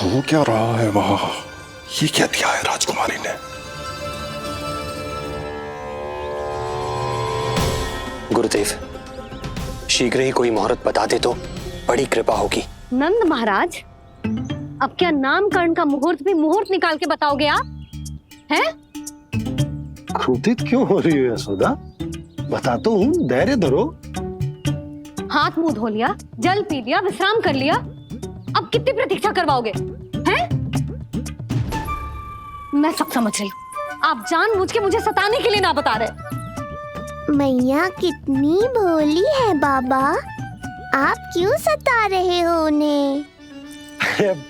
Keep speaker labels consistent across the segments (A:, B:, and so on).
A: हो क्या रहा है वहां? ये क्या दिया है राजकुमारी ने?
B: गुरुदेव, शीघ्र ही कोई मुहूर्त बता दे तो बड़ी कृपा होगी।
C: नंद महाराज, अब क्या नामकरण का मुहूर्त भी मुहूर्त निकाल के बताओगे आप? हैं?
D: क्रोधित क्यों हो रही हो यशोदा? बताता हूँ, धैर्य धरो।
C: हाथ मुंह धो लिया, जल पी लिया, विश्राम कर लिया, अब कितनी प्रतीक्षा करवाओगे? हैं? मैं सब समझ रही हूँ, आप जानबूझ के मुझे सताने के लिए ना बता रहे।
E: मैया कितनी भोली है बाबा, आप क्यों सता रहे हो उन्हें?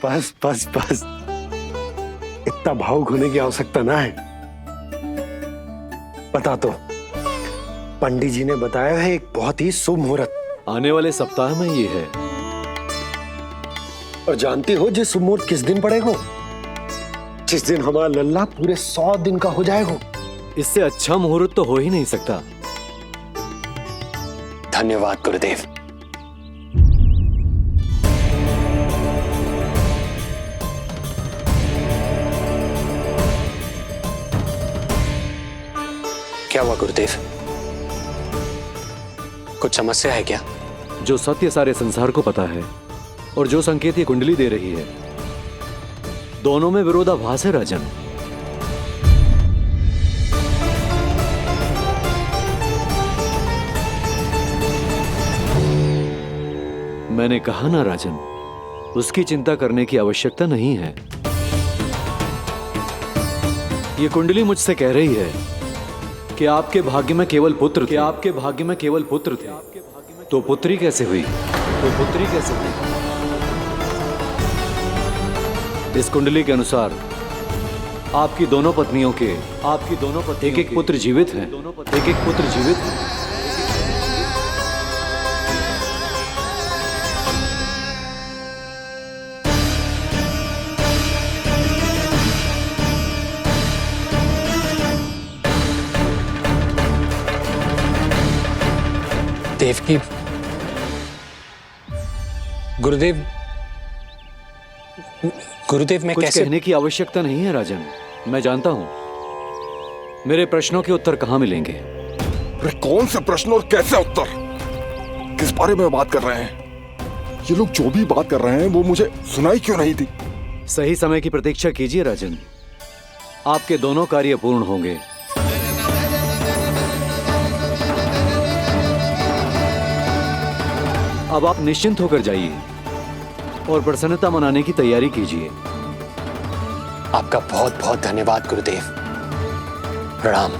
D: बस बस बस, इतना भावुक होने की आवश्यकता ना है। बता तो, पंडित जी ने बताया है एक बहुत ही शुभ मुहूर्त
F: आने वाले सप्ताह में ये है।
D: और जानते हो जिस शुभ मुहूर्त किस दिन पड़ेगा? जिस दिन हमारा लल्ला पूरे 100 दिन का हो जाएगा।
F: इससे अच्छा मुहूर्त तो हो ही नहीं सकता।
B: धन्यवाद गुरुदेव। क्या हुआ गुरुदेव? कुछ समस्या है क्या?
F: जो सत्य सारे संसार को पता है और जो संकेत ये कुंडली दे रही है, दोनों में विरोधाभास है राजन। मैंने कहा ना राजन, उसकी चिंता करने की आवश्यकता नहीं है। ये कुंडली मुझसे कह रही है कि आपके भाग्य में केवल पुत्र थे। आपके भाग्य में केवल पुत्र थे, तो पुत्री कैसे हुई? इस कुंडली के अनुसार आपकी दोनों पत्नियों के एक एक पुत्र जीवित हैं।
B: देवकी, गुरुदेव मैं
F: कुछ
B: कैसे?
F: कहने की आवश्यकता नहीं है राजन, मैं जानता हूं मेरे प्रश्नों के उत्तर कहां मिलेंगे।
A: अरे कौन से प्रश्न और कैसे उत्तर? किस बारे में बात कर रहे हैं? ये लोग जो भी बात कर रहे हैं वो मुझे सुनाई क्यों नहीं थी?
F: सही समय की प्रतीक्षा कीजिए राजन, आपके दोनों कार्य पूर्ण होंगे। अब आप निश्चिंत होकर जाइए और प्रसन्नता मनाने की तैयारी कीजिए।
B: आपका बहुत बहुत धन्यवाद गुरुदेव। प्रणाम।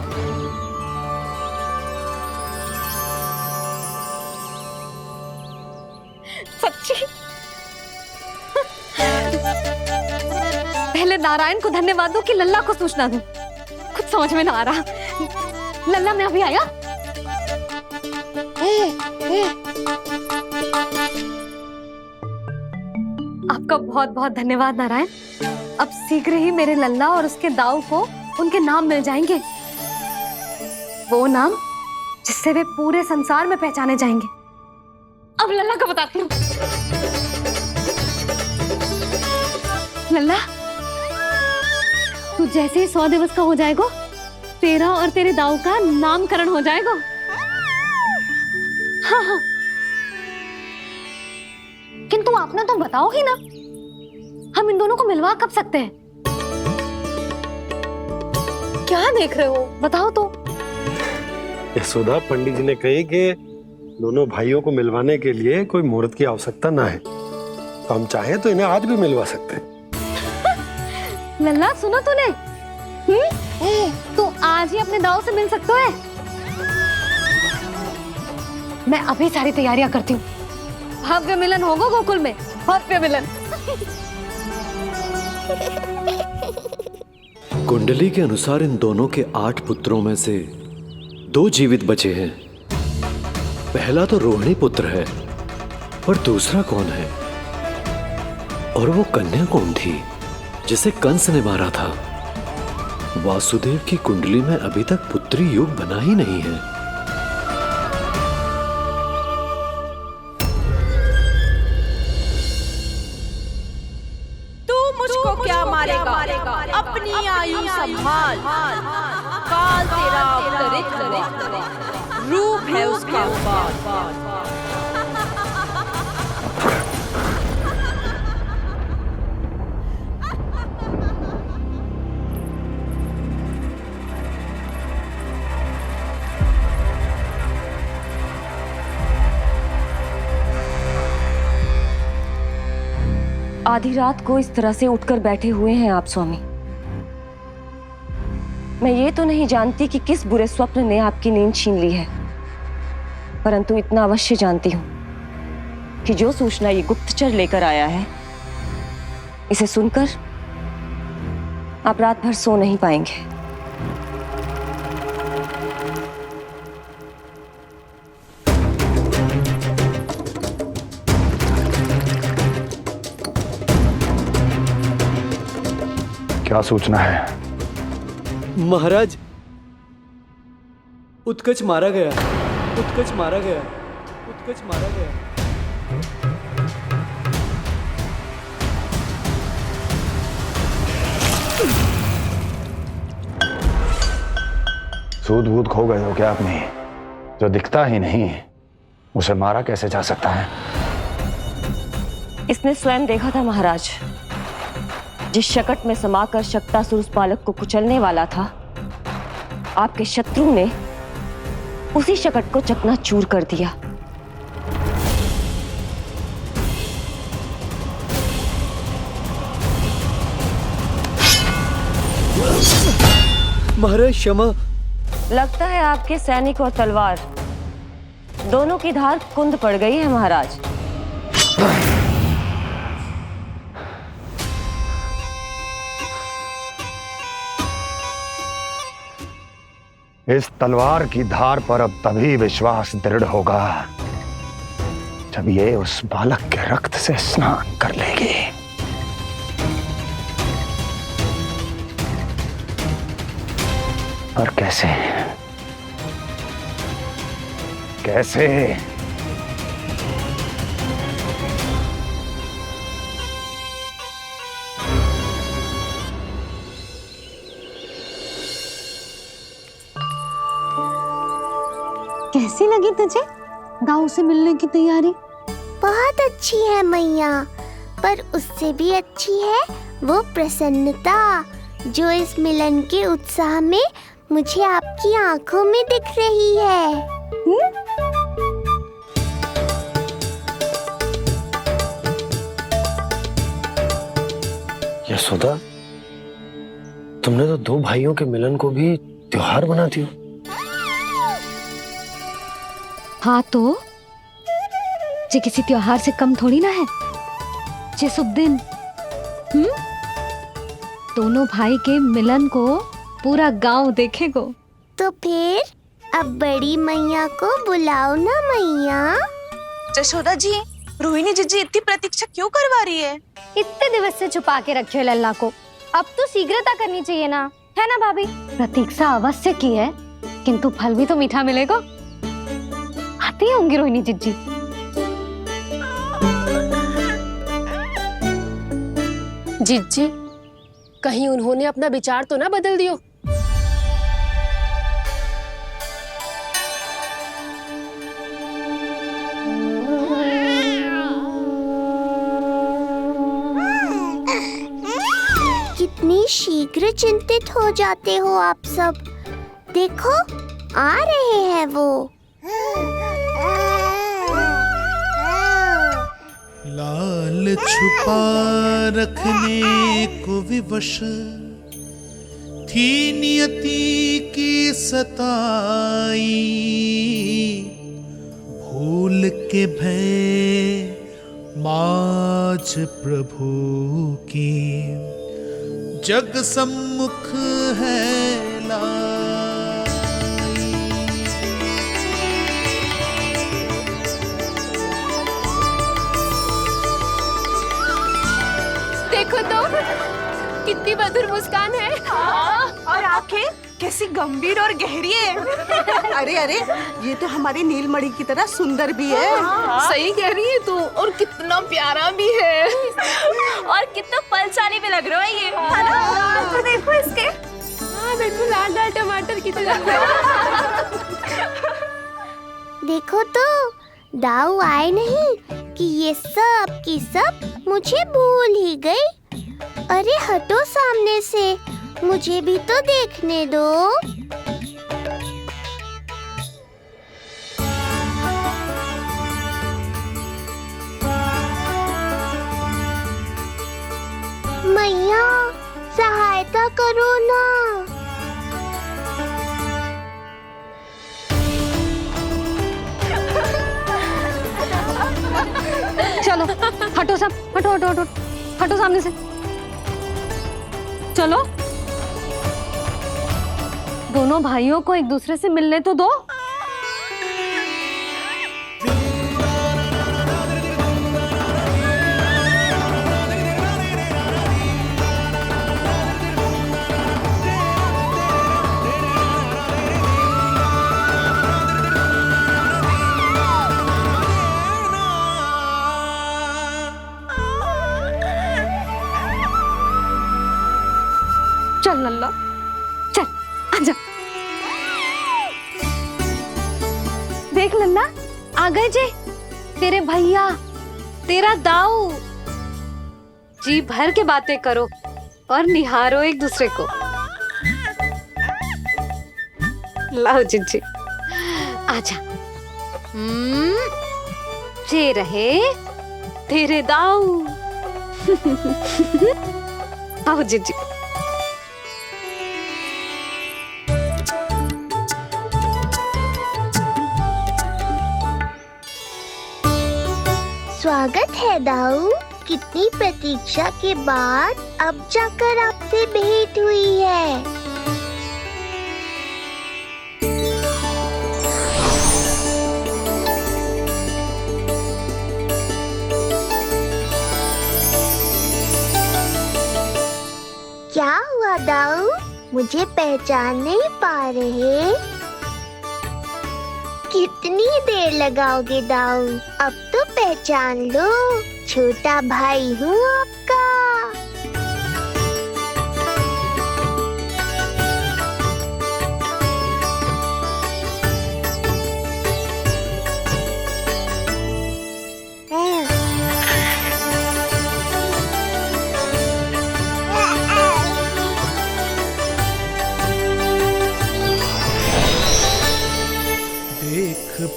C: सच्ची? पहले नारायण को धन्यवाद दूं कि लल्ला को सूचना दूं? कुछ समझ में ना आ रहा। लल्ला मैं अभी आया। आपका बहुत बहुत धन्यवाद नारायण। अब शीघ्र ही मेरे लल्ला और उसके दाऊ को उनके नाम मिल जाएंगे, वो नाम जिससे वे पूरे संसार में पहचाने जाएंगे। अब लल्ला को बताती हूँ। लल्ला, तू जैसे ही 100 दिवस का हो जाएगा, तेरा और तेरे दाऊ का नामकरण हो जाएगा। हाँ हाँ, किंतु आपने तो बताओ ही ना, हम इन दोनों को मिलवा कब सकते हैं? क्या देख रहे हो, बताओ तो।
D: यशोदा, पंडित जी ने कही कि दोनों भाइयों को मिलवाने के लिए कोई मुहूर्त की आवश्यकता ना है, तो हम चाहे तो इन्हें आज भी मिलवा सकते हैं।
C: लल्ला सुनो तूने, तू आज ही अपने दाऊ से मिल सकते है। मैं अभी सारी तैयारियां करती हूँ। भव्य मिलन होगा गोकुल में, भव्य मिलन।
F: कुंडली के अनुसार इन दोनों के 8 पुत्रों में से 2 जीवित बचे हैं। पहला तो रोहिणी पुत्र है, पर दूसरा कौन है? और वो कन्या कौन थी जिसे कंस ने मारा था? वासुदेव की कुंडली में अभी तक पुत्री योग बना ही नहीं है।
G: तू रूप है उसका।
H: आधी रात को इस तरह से उठकर बैठे हुए हैं आप स्वामी। मैं ये तो नहीं जानती कि किस बुरे स्वप्न ने आपकी नींद छीन ली है, परंतु इतना अवश्य जानती हूं कि जो सूचना ये गुप्तचर लेकर आया है, इसे सुनकर आप रात भर सो नहीं पाएंगे।
I: क्या सूचना है?
F: महाराज, उत्कच मारा गया, उत्कच मारा गया, उत्कच मारा गया।
I: सूद वूद खो गए हो क्या अपनी? जो दिखता ही नहीं उसे मारा कैसे जा सकता है?
H: इसने स्वयं देखा था महाराज। जिस शकट में समाकर शक्तासुर उस बालक को कुचलने वाला था, आपके शत्रु ने उसी शकट को चकनाचूर कर दिया।
F: महाराज क्षमा।
H: लगता है आपके सैनिक और तलवार दोनों की धार कुंद पड़ गई है महाराज।
I: इस तलवार की धार पर अब तभी विश्वास दृढ़ होगा जब ये उस बालक के रक्त से स्नान कर लेगी। और कैसे? कैसे?
C: कैसी लगी तुझे दाऊ से मिलने की तैयारी?
E: बहुत अच्छी है मैया, पर उससे भी अच्छी है वो प्रसन्नता जो इस मिलन के उत्साह में मुझे आपकी आंखों में दिख रही है।
B: यशोदा, तुमने तो दो भाइयों के मिलन को भी त्योहार बना दिया।
C: हाँ तो ये किसी त्योहार से कम थोड़ी ना है। ये शुभ दिन दोनों भाई के मिलन को पूरा गांव देखेगो।
E: तो फिर अब बड़ी मैया को बुलाओ ना मैया।
G: यशोदा जी, रोहिणी जीजी इतनी प्रतीक्षा क्यों करवा रही है?
C: इतने दिवस से छुपा के रखे हो लल्ला को, अब तो शीघ्रता करनी चाहिए ना, है ना भाभी? प्रतीक्षा अवश्य की है, किंतु फल भी तो मीठा मिलेगा। आती होंगी रोहिणी जीजी।
G: जीजी, कहीं उन्होंने अपना विचार तो ना बदल दियो?
E: कितनी शीघ्र चिंतित हो जाते हो आप सब। देखो आ रहे हैं वो।
J: लाल छुपा रखने को विवश थी नियति की सताई, भूल के भय माज प्रभु की जग सम्मुख है
G: देखो तो कितनी मधुर मुस्कान है।
K: और आंखें कैसी गंभीर और गहरी है। अरे अरे, ये तो हमारी नीलमणि की तरह सुंदर भी है।
G: सही कह रही है तू, और कितना प्यारा भी है।
H: और कितना पलसानी भी लग रहा है ये, है ना?
C: तो देखो इसके।
G: हाँ बिल्कुल लाल लाल टमाटर की तरह।
E: देखो तो दाऊ आए नहीं कि ये सब की सब मुझे भूल ही गई। अरे हटो सामने से, मुझे भी तो देखने दो। मैया सहायता करो ना।
C: चलो हटो सब, हटो हटो हटो हटो सामने से। चलो दोनों भाइयों को एक दूसरे से मिलने तो दो। चल लल्ला, चल आजा। देख लल्ला, आ गए जे तेरे भैया, तेरा दाऊ। जी भर के बातें करो और निहारो एक दूसरे को। लाओ जिज्जी, आजा। जे रहे तेरे दाऊ। आओ जिज्जी।
E: स्वागत है दाऊ। कितनी प्रतीक्षा के बाद अब जाकर आपसे भेंट हुई है। क्या हुआ दाऊ, मुझे पहचान नहीं पा रहे? कितनी देर लगाओगे दाऊ? अब तो पहचान लो, छोटा भाई हूँ आपका।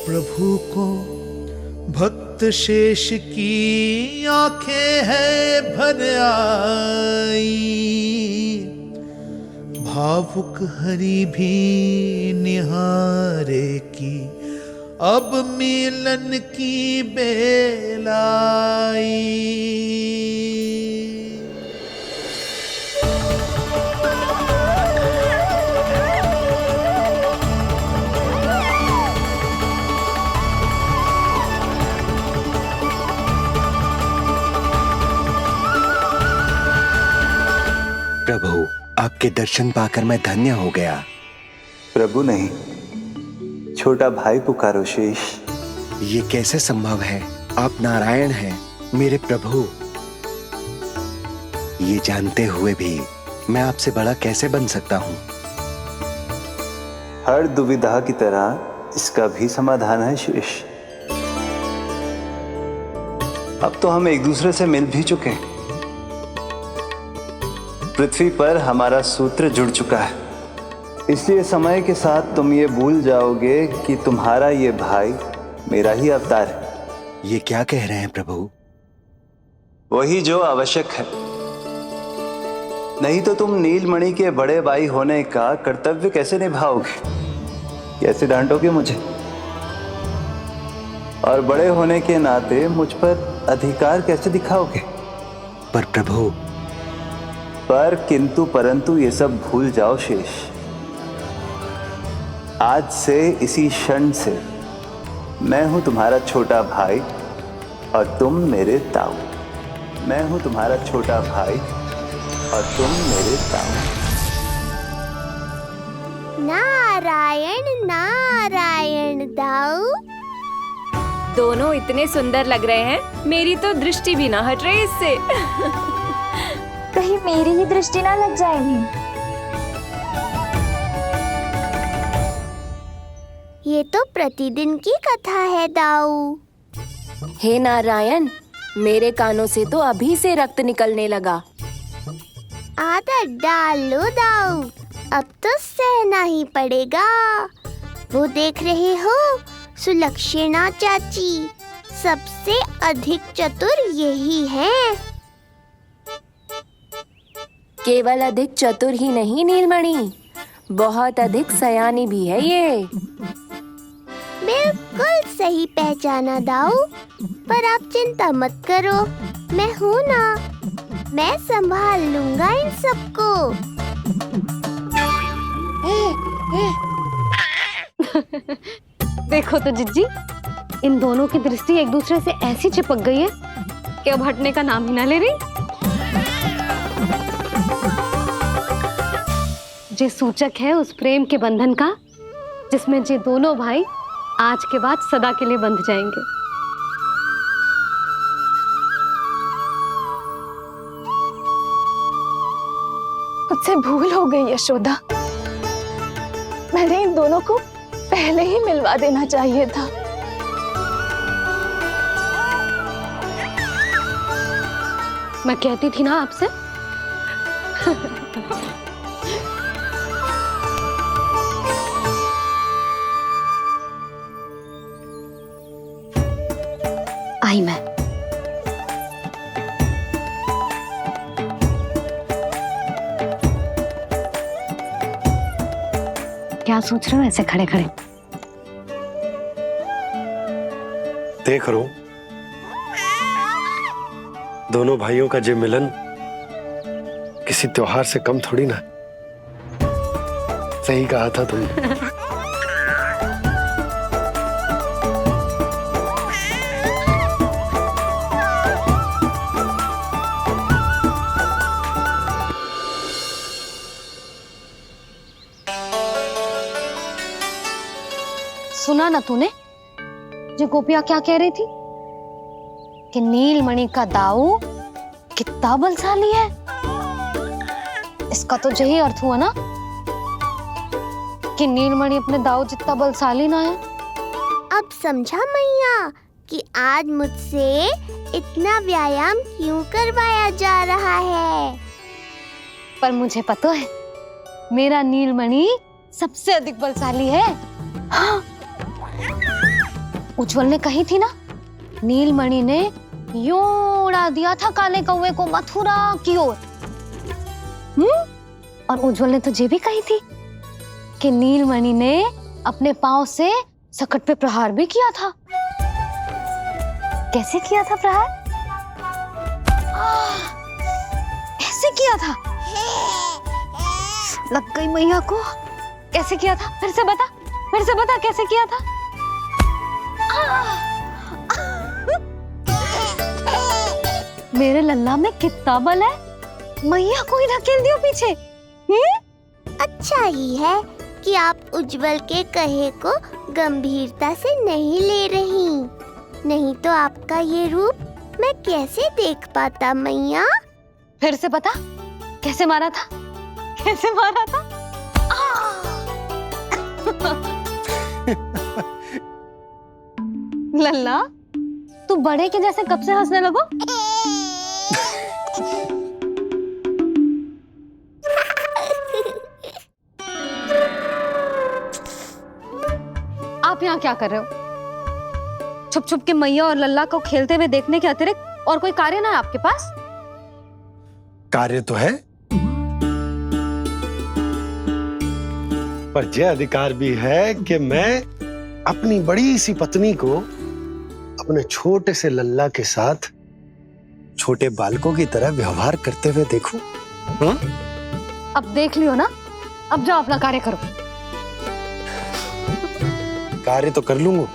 J: प्रभु को भक्त शेष की आंखें है भर आई, भावुक हरि भी निहारे की अब मिलन की बेल आई।
L: प्रभु, आपके दर्शन पाकर मैं धन्य हो गया।
M: प्रभु नहीं, छोटा भाई पुकारो शेष।
L: ये कैसे संभव है? आप नारायण हैं, मेरे प्रभु। ये जानते हुए भी मैं आपसे बड़ा कैसे बन सकता हूँ?
M: हर दुविधा की तरह इसका भी समाधान है शेष। अब तो हम एक दूसरे से मिल भी चुके हैं। पृथ्वी पर हमारा सूत्र जुड़ चुका है, इसलिए समय के साथ तुम ये भूल जाओगे कि तुम्हारा ये भाई मेरा ही अवतार है।
L: ये क्या कह रहे हैं प्रभु?
M: वही जो आवश्यक है। नहीं तो तुम नीलमणि के बड़े भाई होने का कर्तव्य कैसे निभाओगे? कैसे डांटोगे मुझे? और बड़े होने के नाते मुझ पर अधिकार कैसे दिखाओगे?
L: पर प्रभु,
M: पर किंतु परंतु ये सब भूल जाओ शेष। आज से इसी क्षण से मैं हूं तुम्हारा छोटा भाई और तुम मेरे ताऊ। मैं हूं तुम्हारा छोटा भाई और तुम मेरे ताऊ।
E: नारायण नारायण दाऊ।
H: दोनों इतने सुंदर लग रहे हैं, मेरी तो दृष्टि भी ना हट रही इससे।
E: कहीं मेरी ही दृष्टि ना लग जाएगी। ये तो प्रतिदिन की कथा है दाऊ।
N: हे नारायण, मेरे कानों से तो अभी से रक्त निकलने लगा।
E: आदत डाल लो दाऊ, अब तो सहना ही पड़ेगा। वो देख रहे हो, सुलक्षणा चाची सबसे अधिक चतुर यही हैं।
N: केवल अधिक चतुर ही नहीं नीलमणि, बहुत अधिक सयानी भी है ये।
E: बिल्कुल सही पहचाना दाऊ, पर आप चिंता मत करो, मैं हूँ ना, मैं संभाल लूंगा इन सबको।
C: देखो तो जिज्जी, इन दोनों की दृष्टि एक दूसरे से ऐसी चिपक गई है कि अब हटने का नाम ही ना ले रही। ये सूचक है उस प्रेम के बंधन का जिसमें ये दोनों भाई आज के बाद सदा के लिए बंध जाएंगे।
O: मुझसे भूल हो गई यशोदा, मैंने इन दोनों को पहले ही मिलवा देना चाहिए था।
C: मैं कहती थी ना आपसे। आई मैं। क्या सोच रहे हो ऐसे खड़े खड़े?
D: देख रहा हूं दोनों भाइयों का ये मिलन किसी त्योहार से कम थोड़ी ना। सही कहा था तुमने।
C: सुना ना तूने जो गोपिया क्या कह रही थी कि नीलमणि का दाऊ कितना बलशाली है। इसका तो यही अर्थ हुआ ना कि नीलमणि अपने दाऊ जितना बलशाली ना है।
E: अब समझा मैया कि आज मुझसे इतना व्यायाम क्यों करवाया जा रहा है।
C: पर मुझे पता है मेरा नीलमणि सबसे अधिक बलशाली है। हाँ। उज्जवल ने कही थी ना, नीलमणि ने यूं उड़ा दिया था काले कौवे को मथुरा की ओर। और उज्जवल ने तो ये भी कही थी कि नीलमणि ने अपने पांव से सकट पे प्रहार भी किया था। कैसे किया था प्रहार? ऐसे किया था। लग गई मैया को। कैसे किया था? फिर से बता कैसे किया था? मेरे लल्ला में कितना बल है। मैया को ही धकेल दियो पीछे।
E: अच्छा ही है कि आप उज्जवल के कहे को गंभीरता से नहीं ले रही, नहीं तो आपका ये रूप मैं कैसे देख पाता मैया।
C: फिर से बता कैसे मारा था? कैसे मारा था? लल्ला तू बड़े के जैसे कब से हंसने लगो? आप यहाँ क्या कर रहे हो? छुप छुप के मैया और लल्ला को खेलते हुए देखने के अतिरिक्त और कोई कार्य ना है आपके पास?
D: कार्य तो है, पर यह अधिकार भी है कि मैं अपनी बड़ी सी पत्नी को अपने छोटे से लल्ला के साथ छोटे बालकों की तरह व्यवहार करते हुए देखूं। हाँ?
C: अब देख लियो ना, अब जाओ अपना कार्य करो।
L: कार्य तो कर लूंगा,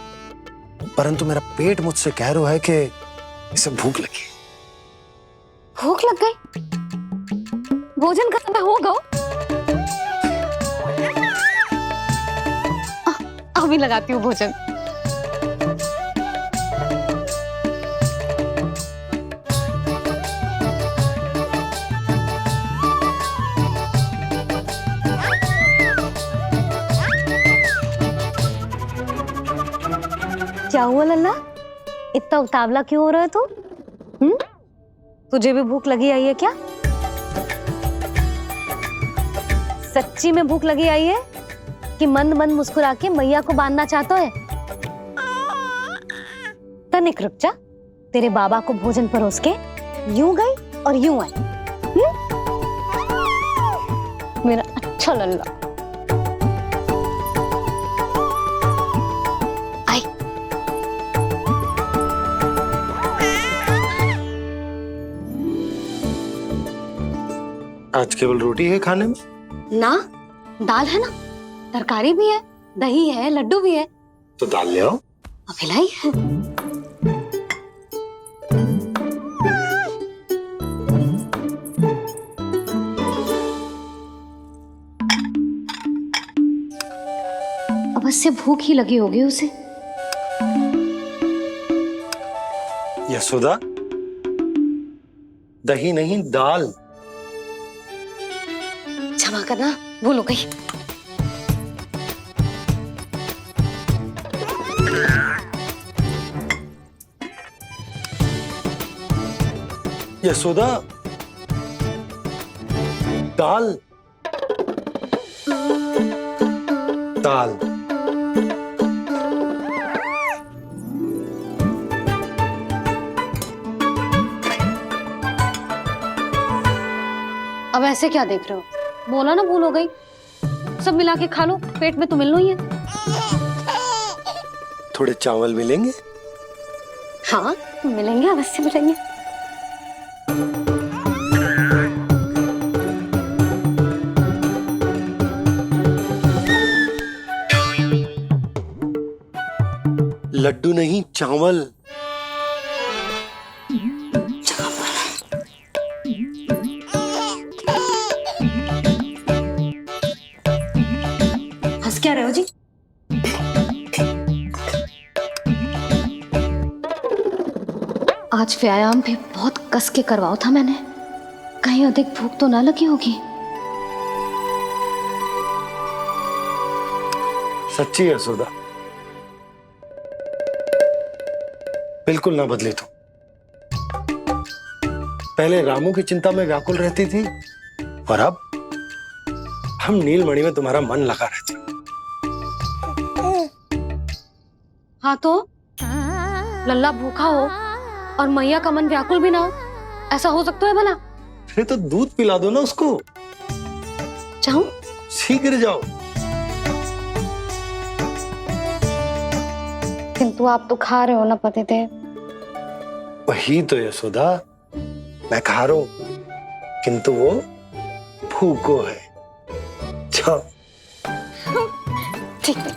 L: परंतु मेरा पेट मुझसे कह रहा है कि इसे भूख लगी।
C: भूख लग गई? भोजन का समय होगा। अभी लगाती हूँ भोजन। क्या हुआ लल्ला, इतना उतावला क्यों हो रहा है तू? तुझे भी भूख लगी आई है क्या? सच्ची में भूख लगी आई है कि मंद मंद मुस्कुरा के मैया को बांधना चाहता है? तनिक रुक जा, तेरे बाबा को भोजन परोस के यूं गई और यूं आई। मेरा अच्छा लल्ला। आई।
L: आज केवल रोटी है खाने में?
C: ना, दाल है ना, तरकारी भी है, दही है, लड्डू भी है।
L: तो दाल ले आओ।
C: अभी लाई है। अवश्य भूख ही लगी होगी उसे।
L: यशोदा, दही नहीं दाल।
C: क्षमा करना, भूल हो गई।
L: यशोदा, दाल दाल।
C: अब ऐसे क्या देख रहे हो? बोला ना भूल हो गई। सब मिला के खा लो, पेट में तो मिलना ही है।
L: थोड़े चावल मिलेंगे?
C: हाँ मिलेंगे, अवश्य मिलेंगे।
L: लड्डू नहीं, चावल।
C: हंस क्या रहे हो जी? आज व्यायाम भी बहुत कस के करवाओ था मैंने, कहीं अधिक भूख तो ना लगी होगी।
L: सच्ची यशोदा, बिल्कुल ना बदली तू। पहले रामू की चिंता में व्याकुल रहती थी और अब हम नीलमणि में तुम्हारा मन लगा रहते।
C: हाँ तो लल्ला भूखा हो और मैया का मन व्याकुल भी ना हो, ऐसा हो सकता है भला?
L: अरे तो दूध पिला दो ना उसको।
C: जाऊं?
L: शीघ्र जाओ।
C: किंतु आप तो खा रहे हो ना पतिदेव।
L: वही तो यशोदा, मैं खा रहा हूं, किंतु वो भूखो है। जाओ।
C: ठीक है।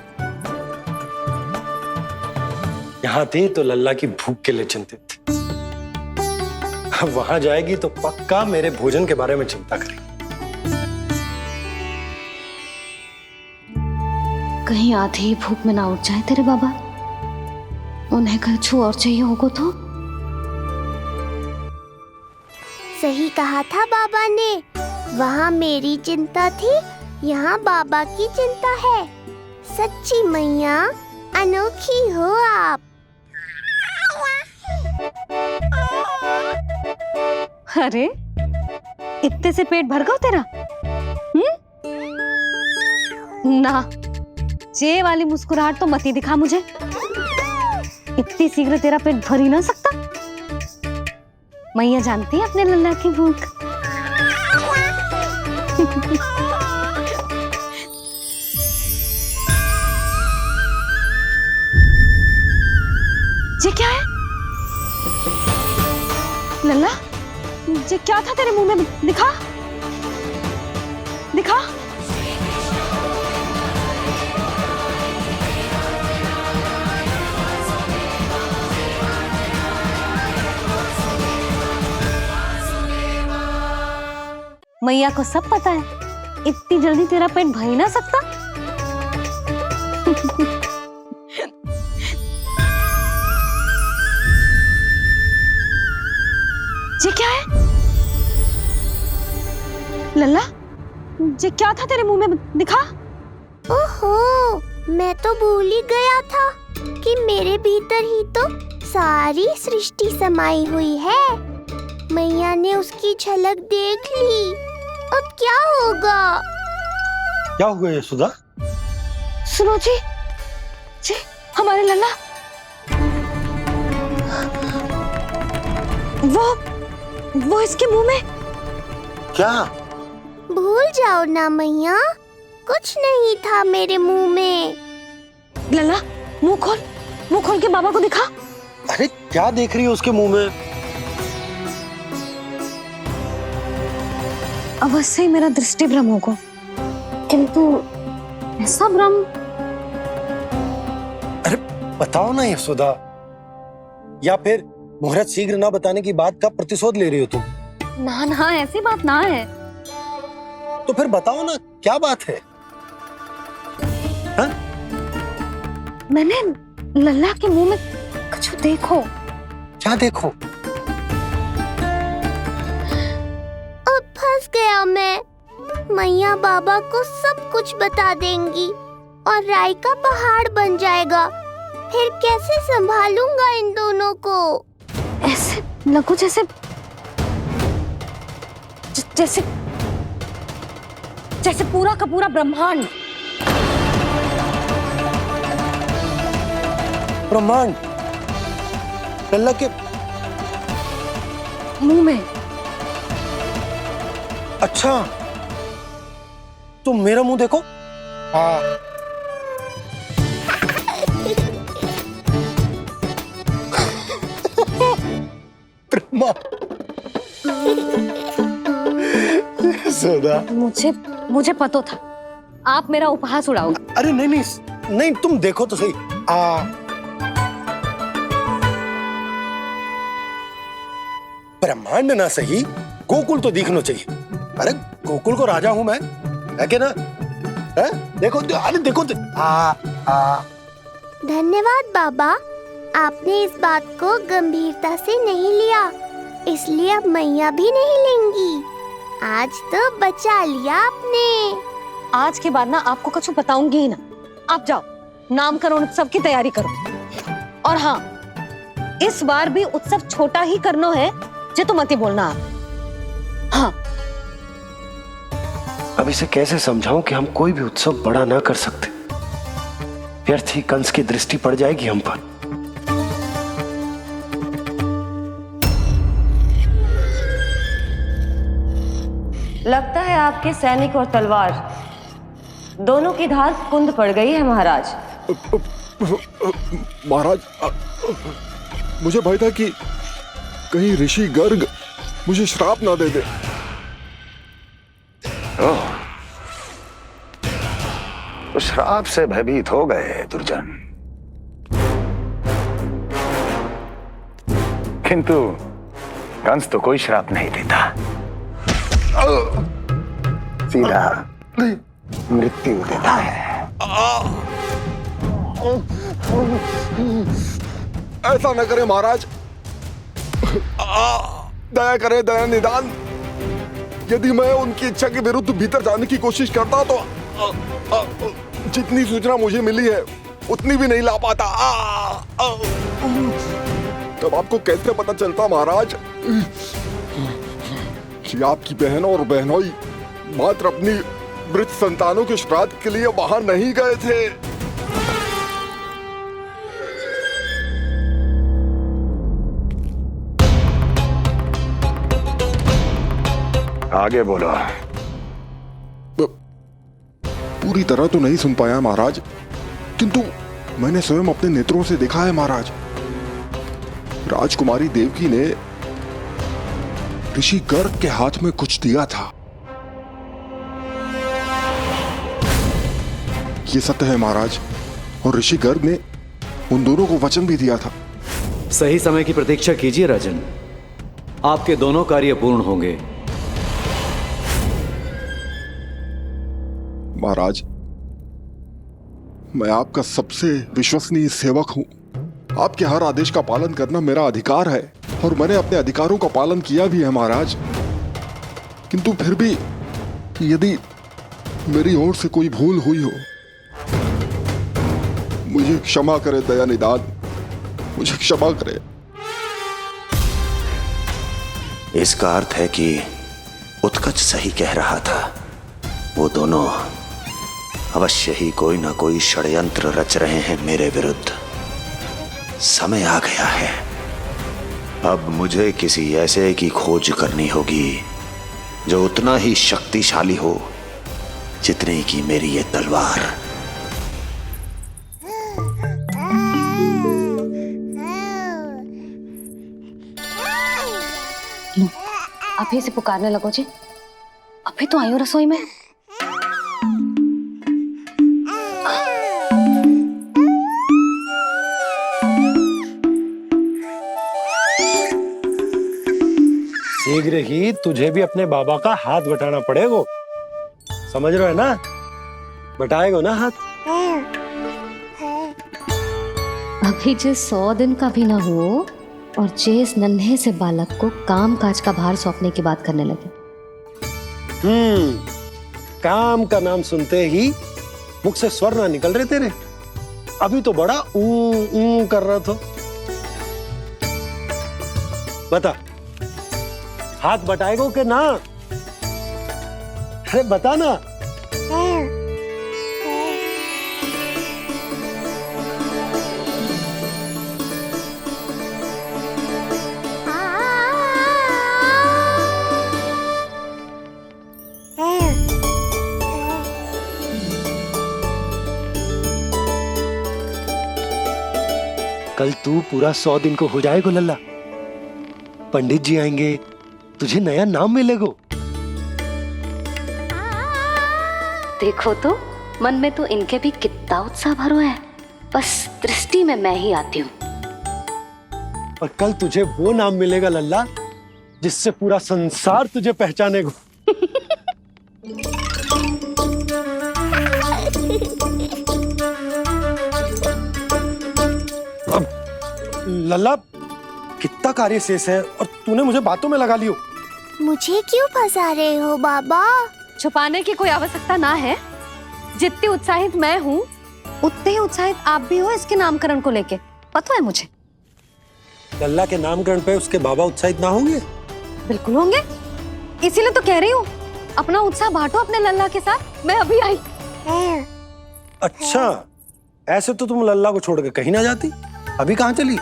L: यहाँ थी तो लल्ला की भूख के लिए चिंतित थी, अब वहां जाएगी तो पक्का मेरे भोजन के बारे में चिंता करेगी।
C: कहीं आधे ही भूख में ना उठ जाए तेरे बाबा, उन्हें कुछ और चाहिए होगा तो?
E: सही कहा था बाबा ने, वहाँ मेरी चिंता थी, यहाँ बाबा की चिंता है। सच्ची मैया, अनोखी हो आप।
C: अरे इतने से पेट भर गया तेरा? ना, ये वाली मुस्कुराहट तो मत ही दिखा मुझे। इतनी शीघ्र तेरा पेट भर ही ना सकता। मैया जानती है अपने लल्ला की भूख। ये क्या है लल्ला? ये क्या था तेरे मुंह में? दिखा दिखा। मैया को सब पता है, इतनी जल्दी तेरा पेट भर ही ना सकता। ये क्या है लल्ला? ये क्या था तेरे मुंह में? दिखा।
E: ओहो, मैं तो भूल ही गया था। क्योंकि मेरे भीतर ही तो सारी सृष्टि समाई हुई है। मैया ने उसकी झलक देख ली, अब क्या होगा?
D: क्या हुआ यशोदा?
H: सुनो जी, जी हमारे लल्ला वो इसके मुंह में।
D: क्या?
E: भूल जाओ ना मैया, कुछ नहीं था मेरे मुंह में।
H: लल्ला मुंह खोल के बाबा को दिखा।
D: अरे क्या देख रही है उसके मुंह में?
C: अवश्य ही मेरा दृष्टि भ्रम होगा, किंतु ऐसा भ्रम।
L: अरे बताओ ना यशोदा, या फिर मुहूर्त शीघ्र ना बताने की बात का प्रतिशोध ले रही हो तुम?
C: ना ना, ऐसी बात ना है।
L: तो फिर बताओ ना क्या बात है? हा?
C: मैंने लल्ला के मुंह में कुछ देखो।
L: क्या देखो?
E: अब फंस गया मैं। मैया बाबा को सब कुछ बता देंगी और राय का पहाड़ बन जाएगा। फिर कैसे संभालूंगा इन दोनों को?
C: ऐसे लगो जैसे जैसे जैसे पूरा का पूरा ब्रह्मांड।
L: ब्रह्मांड लल्ला के
C: मुंह में।
L: अच्छा, तुम मेरा मुंह देखो। हाँ।
C: मुझे पता था आप मेरा उपहास उड़ाओगे।
L: अरे नहीं, तुम देखो तो सही। ब्रह्मांड ना सही, गोकुल तो दिखना चाहिए। अरे गोकुल को राजा हूं मैं, है क्या ना? है? देखो, अरे देखो।
E: धन्यवाद बाबा, आपने इस बात को गंभीरता से नहीं लिया, इसलिए अब मैया भी नहीं लेंगी। आज तो बचा लिया आपने।
C: आज के बाद ना आपको कुछ बताऊंगी ही ना। आप जाओ, नामकरण उत्सव की तैयारी करो। और हाँ, इस बार भी उत्सव छोटा ही करना है, जो तो मत ही बोलना आप। हाँ।
F: अब इसे कैसे समझाऊं कि हम कोई भी उत्सव बड़ा ना कर सकते? व्यर्थ ही कंस की दृष्टि पड़ जाएगी हम पर।
H: लगता है आपके सैनिक और तलवार दोनों की धार कुंद पड़ गई है महाराज।
A: महाराज, मुझे भय था कि कहीं ऋषि गर्ग मुझे श्राप ना दे दे।
I: तो श्राप से भयभीत हो गए दुर्जन, किंतु कंस तो कोई श्राप नहीं देता, सीधा मृत्यु देता है।
A: ऐसा न करे महाराज, दया करे, दया निदान। यदि मैं उनकी इच्छा के विरुद्ध भीतर जाने की कोशिश करता तो जितनी सूचना मुझे मिली है उतनी भी नहीं ला पाता। तब आपको कैसे पता चलता महाराज कि आपकी बहन और बहनोई मात्र अपनी वृद्ध संतानों के श्राद्ध के लिए बाहर नहीं गए थे?
I: आगे बोलो।
A: पूरी तरह तो नहीं सुन पाया महाराज, किंतु मैंने स्वयं अपने नेत्रों से देखा है महाराज। राजकुमारी देवकी ने ऋषि गर्ग के हाथ में कुछ दिया था। ये सत्य है महाराज, और ऋषि गर्ग ने उन दोनों को वचन भी दिया था।
F: सही समय की प्रतीक्षा कीजिए राजन, आपके दोनों कार्य पूर्ण होंगे।
A: महाराज, मैं आपका सबसे विश्वसनीय सेवक हूं। आपके हर आदेश का पालन करना मेरा अधिकार है, और मैंने अपने अधिकारों का पालन किया भी है महाराज। किंतु फिर भी यदि मेरी ओर से कोई भूल हुई हो, मुझे मुझे क्षमा करे दया निदान, मुझे क्षमा करे।
M: इसका अर्थ है कि उत्कच सही कह रहा था। वो दोनों अवश्य ही कोई ना कोई षड्यंत्र रच रहे हैं मेरे विरुद्ध। समय आ गया है, अब मुझे किसी ऐसे की खोज करनी होगी जो उतना ही शक्तिशाली हो जितनी की मेरी ये तलवार।
C: अभी से पुकारने लगो जी, अभी तो आई हूँ रसोई में।
L: शीघ्र ही तुझे भी अपने बाबा का हाथ बटाना पड़ेगा, समझ रहे हो ना? बटाएगो ना हाथ?
C: अभी जो 100 दिन का भी ना हो और जेस नन्हे से बालक को काम काज का भार सौंपने की बात करने लगे।
L: काम का नाम सुनते ही मुख से स्वर ना निकल रहे तेरे। अभी तो बड़ा ऊ कर रहा था। बता, हाथ बटाएगो के ना? अरे बता ना। कल तू पूरा 100 दिन को हो जाएगा लल्ला। पंडित जी आएंगे, तुझे नया नाम मिलेगा।
C: देखो तो मन में तो इनके भी कितना उत्साह भरो है, बस दृष्टि में मैं ही आती हूँ।
L: और कल तुझे वो नाम मिलेगा लल्ला जिससे पूरा संसार तुझे पहचानेगा। अब लल्ला कितना कार्य शेष है और तूने मुझे बातों में लगा लियो।
E: मुझे क्यों फंसा रहे हो बाबा?
C: छुपाने की कोई आवश्यकता ना है। जितनी उत्साहित मैं हूँ उतने ही उत्साहित आप भी हो इसके नामकरण को लेके, पता है मुझे।
L: लल्ला के नामकरण पे उसके बाबा उत्साहित ना होंगे?
C: बिल्कुल होंगे, इसीलिए तो कह रही हूँ अपना उत्साह बांटो अपने लल्ला के साथ। मैं अभी आई।
L: अच्छा, ऐसे तो तुम लल्ला को छोड़ के कहीं ना जाती। अभी कहाँ चली?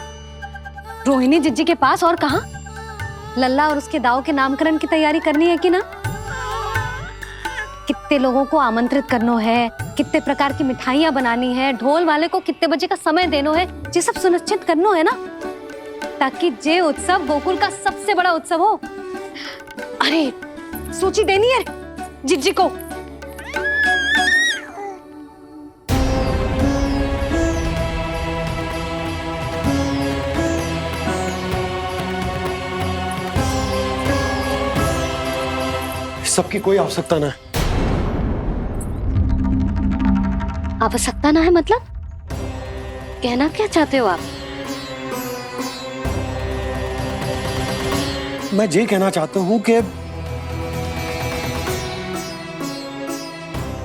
C: रोहिणी जिज्जी के पास, और कहाँ। लल्ला और उसके दाऊ के नामकरण की तैयारी करनी है कि ना। कितने लोगों को आमंत्रित करना है, कितने प्रकार की मिठाइयां बनानी है, ढोल वाले को कितने बजे का समय देना है, ये सब सुनिश्चित करना है ना, ताकि ये उत्सव गोकुल का सबसे बड़ा उत्सव हो। अरे सूची देनी है जिज्जी को।
L: सबकी कोई आवश्यकता ना है।
C: आवश्यकता ना है मतलब? कहना क्या चाहते हो आप?
L: मैं ये कहना चाहता हूं कि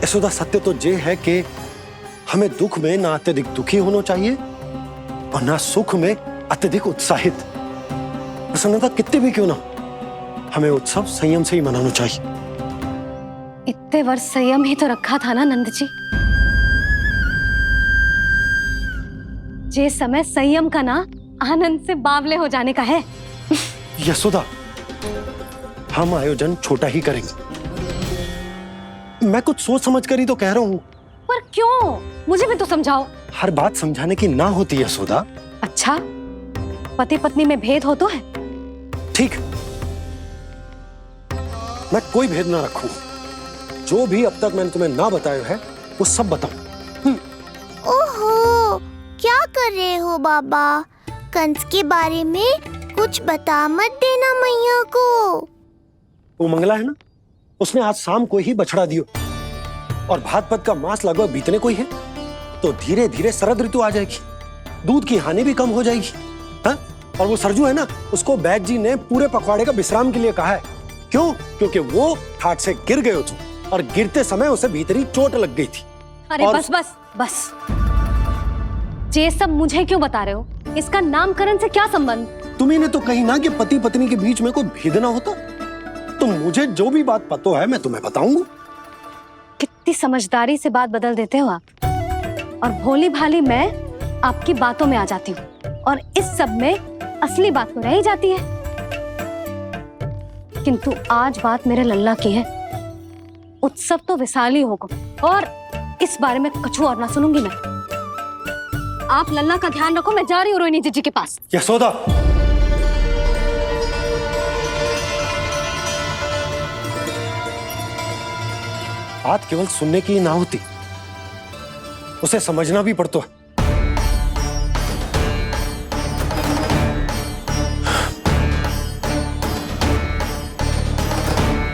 L: यशोदा, सत्य तो ये है कि हमें दुख में ना अत्यधिक दुखी होना चाहिए और ना सुख में अत्यधिक उत्साहित। प्रसन्नता कितने भी क्यों ना, हमें उत्सव संयम से ही मनाना चाहिए।
C: इतने वर्ष संयम ही तो रखा था ना नंद जी। ये समय संयम का ना आनंद से बावले हो जाने का है।
L: यशोदा, हम आयोजन छोटा ही करेंगे। मैं कुछ सोच समझ कर ही तो कह रहा हूं।
C: पर क्यों? मुझे भी तो समझाओ।
L: हर बात समझाने की ना होती है यशोदा।
C: अच्छा, पति पत्नी में भेद हो तो है?
L: ठीक, मैं कोई भेद ना रखूं। जो भी अब तक मैंने तुम्हें ना बताया है वो सब बताऊं।
E: ओहो, क्या कर रहे हो बाबा? कंस के बारे में कुछ बता मत देना मैया को।
L: वो मंगला है ना, उसने आज शाम को ही बछड़ा दियो और भाद्रपद का मास लगभग बीतने को ही है, तो धीरे धीरे शरद ऋतु आ जाएगी, दूध की हानि भी कम हो जाएगी। हाँ? और वो सरजू है ना, उसको बैद जी ने पूरे पखवाड़े का विश्राम के लिए कहा है। क्यों? क्योंकि वो ठाट से गिर गए थे और गिरते समय उसे भीतरी चोट लग गई थी।
C: अरे बस बस बस, ये सब मुझे क्यों बता रहे हो? इसका नामकरण से क्या संबंध?
L: तुम्ही ने तो कही ना कि पति पत्नी के बीच में कोई भेद ना होता। तो मुझे जो भी बात पता है मैं तुम्हें बताऊंगा।
C: कितनी समझदारी से बात बदल देते हो आप, और भोली भाली मैं आपकी बातों में आ जाती हूँ और इस सब में असली बात तो रह ही जाती है। किंतु आज बात मेरे लल्ला की है। उत्सव तो विशाल ही होगा और इस बारे में कछु और ना सुनूंगी मैं। आप लल्ला का ध्यान रखो, मैं जा रही हूँ रोहिणी जीजी के पास।
L: यशोदा, बात केवल सुनने की ना होती, उसे समझना भी पड़ता है।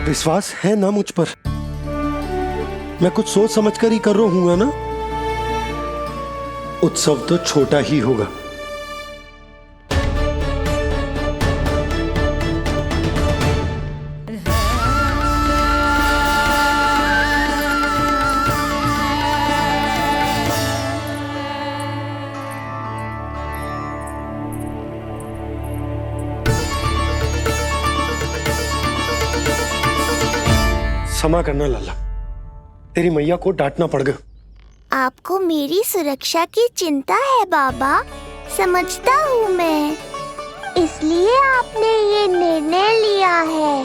L: विश्वास है ना मुझ पर? मैं कुछ सोच समझकर ही कर रहा हूँ ना। उत्सव तो छोटा ही होगा। क्षमा करना लल्ला, तेरी मैया को डांटना पड़ गया।
E: आपको मेरी सुरक्षा की चिंता है बाबा, समझता हूँ मैं, इसलिए आपने ये निर्णय लिया है।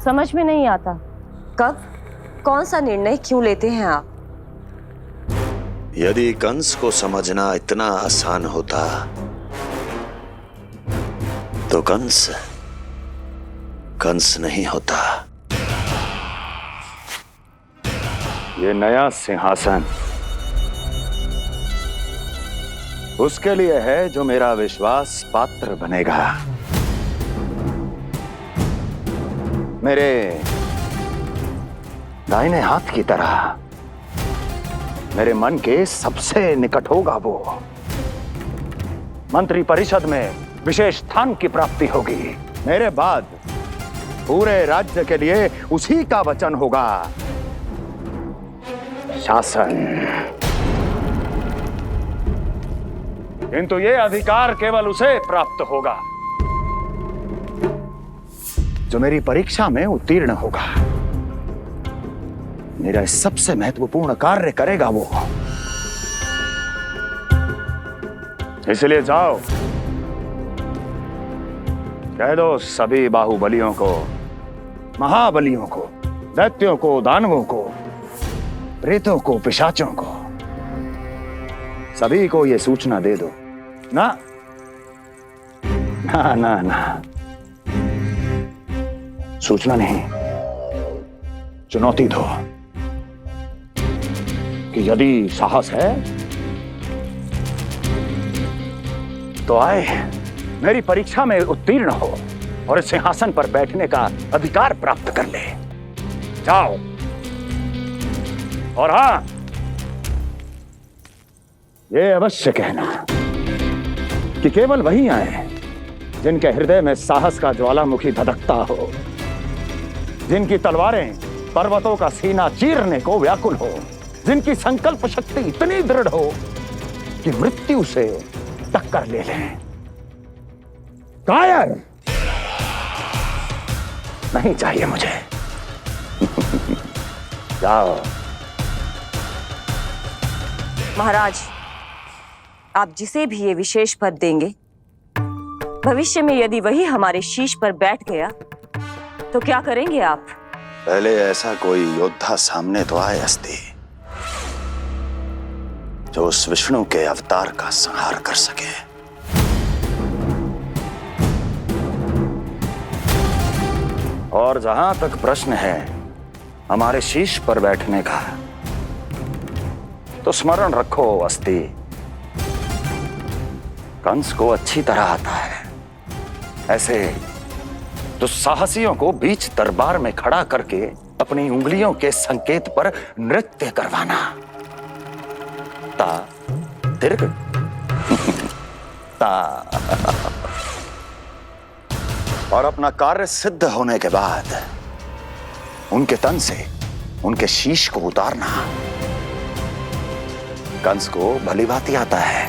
H: समझ में नहीं आता, कब कौन सा निर्णय क्यों लेते हैं आप?
P: यदि कंस को समझना इतना आसान होता तो कंस नहीं होता।
I: ये नया सिंहासन उसके लिए है जो मेरा विश्वास पात्र बनेगा। मेरे दाहिने हाथ की तरह मेरे मन के सबसे निकट होगा वो। मंत्री परिषद में विशेष स्थान की प्राप्ति होगी। मेरे बाद पूरे राज्य के लिए उसी का वचन होगा। शासन। किंतु ये अधिकार केवल उसे प्राप्त होगा जो मेरी परीक्षा में उत्तीर्ण होगा। मेरा सबसे महत्वपूर्ण कार्य करेगा वो। इसलिए जाओ, कह दो सभी बाहुबलियों को, महाबलियों को, दैत्यों को, दानवों को, प्रेतों को, पिशाचों को, सभी को यह सूचना दे दो ना ना ना ना, सूचना नहीं, चुनौती दो कि यदि साहस है तो आए, मेरी परीक्षा में उत्तीर्ण हो और इस सिंहासन पर बैठने का अधिकार प्राप्त कर ले। जाओ। और हां, ये अवश्य कहना कि केवल वही आए जिनके हृदय में साहस का ज्वालामुखी धधकता हो, जिनकी तलवारें पर्वतों का सीना चीरने को व्याकुल हो, जिनकी संकल्प शक्ति इतनी दृढ़ हो कि मृत्यु से टक्कर ले लें। कायर नहीं चाहिए मुझे। जाओ।
H: महाराज, आप जिसे भी ये विशेष पद देंगे, भविष्य में यदि वही हमारे शीश पर बैठ गया तो क्या करेंगे आप?
P: पहले ऐसा कोई योद्धा सामने तो आए अस्ति, जो उस विष्णु के अवतार का संहार कर सके। और जहां तक प्रश्न है हमारे शीश पर बैठने का, तो स्मरण रखो अस्ति, कंस को अच्छी तरह आता है ऐसे दुस्साहसियों को बीच दरबार में खड़ा करके अपनी उंगलियों के संकेत पर नृत्य करवाना। ता दीर्घ ता। और अपना कार्य सिद्ध होने के बाद उनके तन से उनके शीश को उतारना कंस को भली भांति आता है।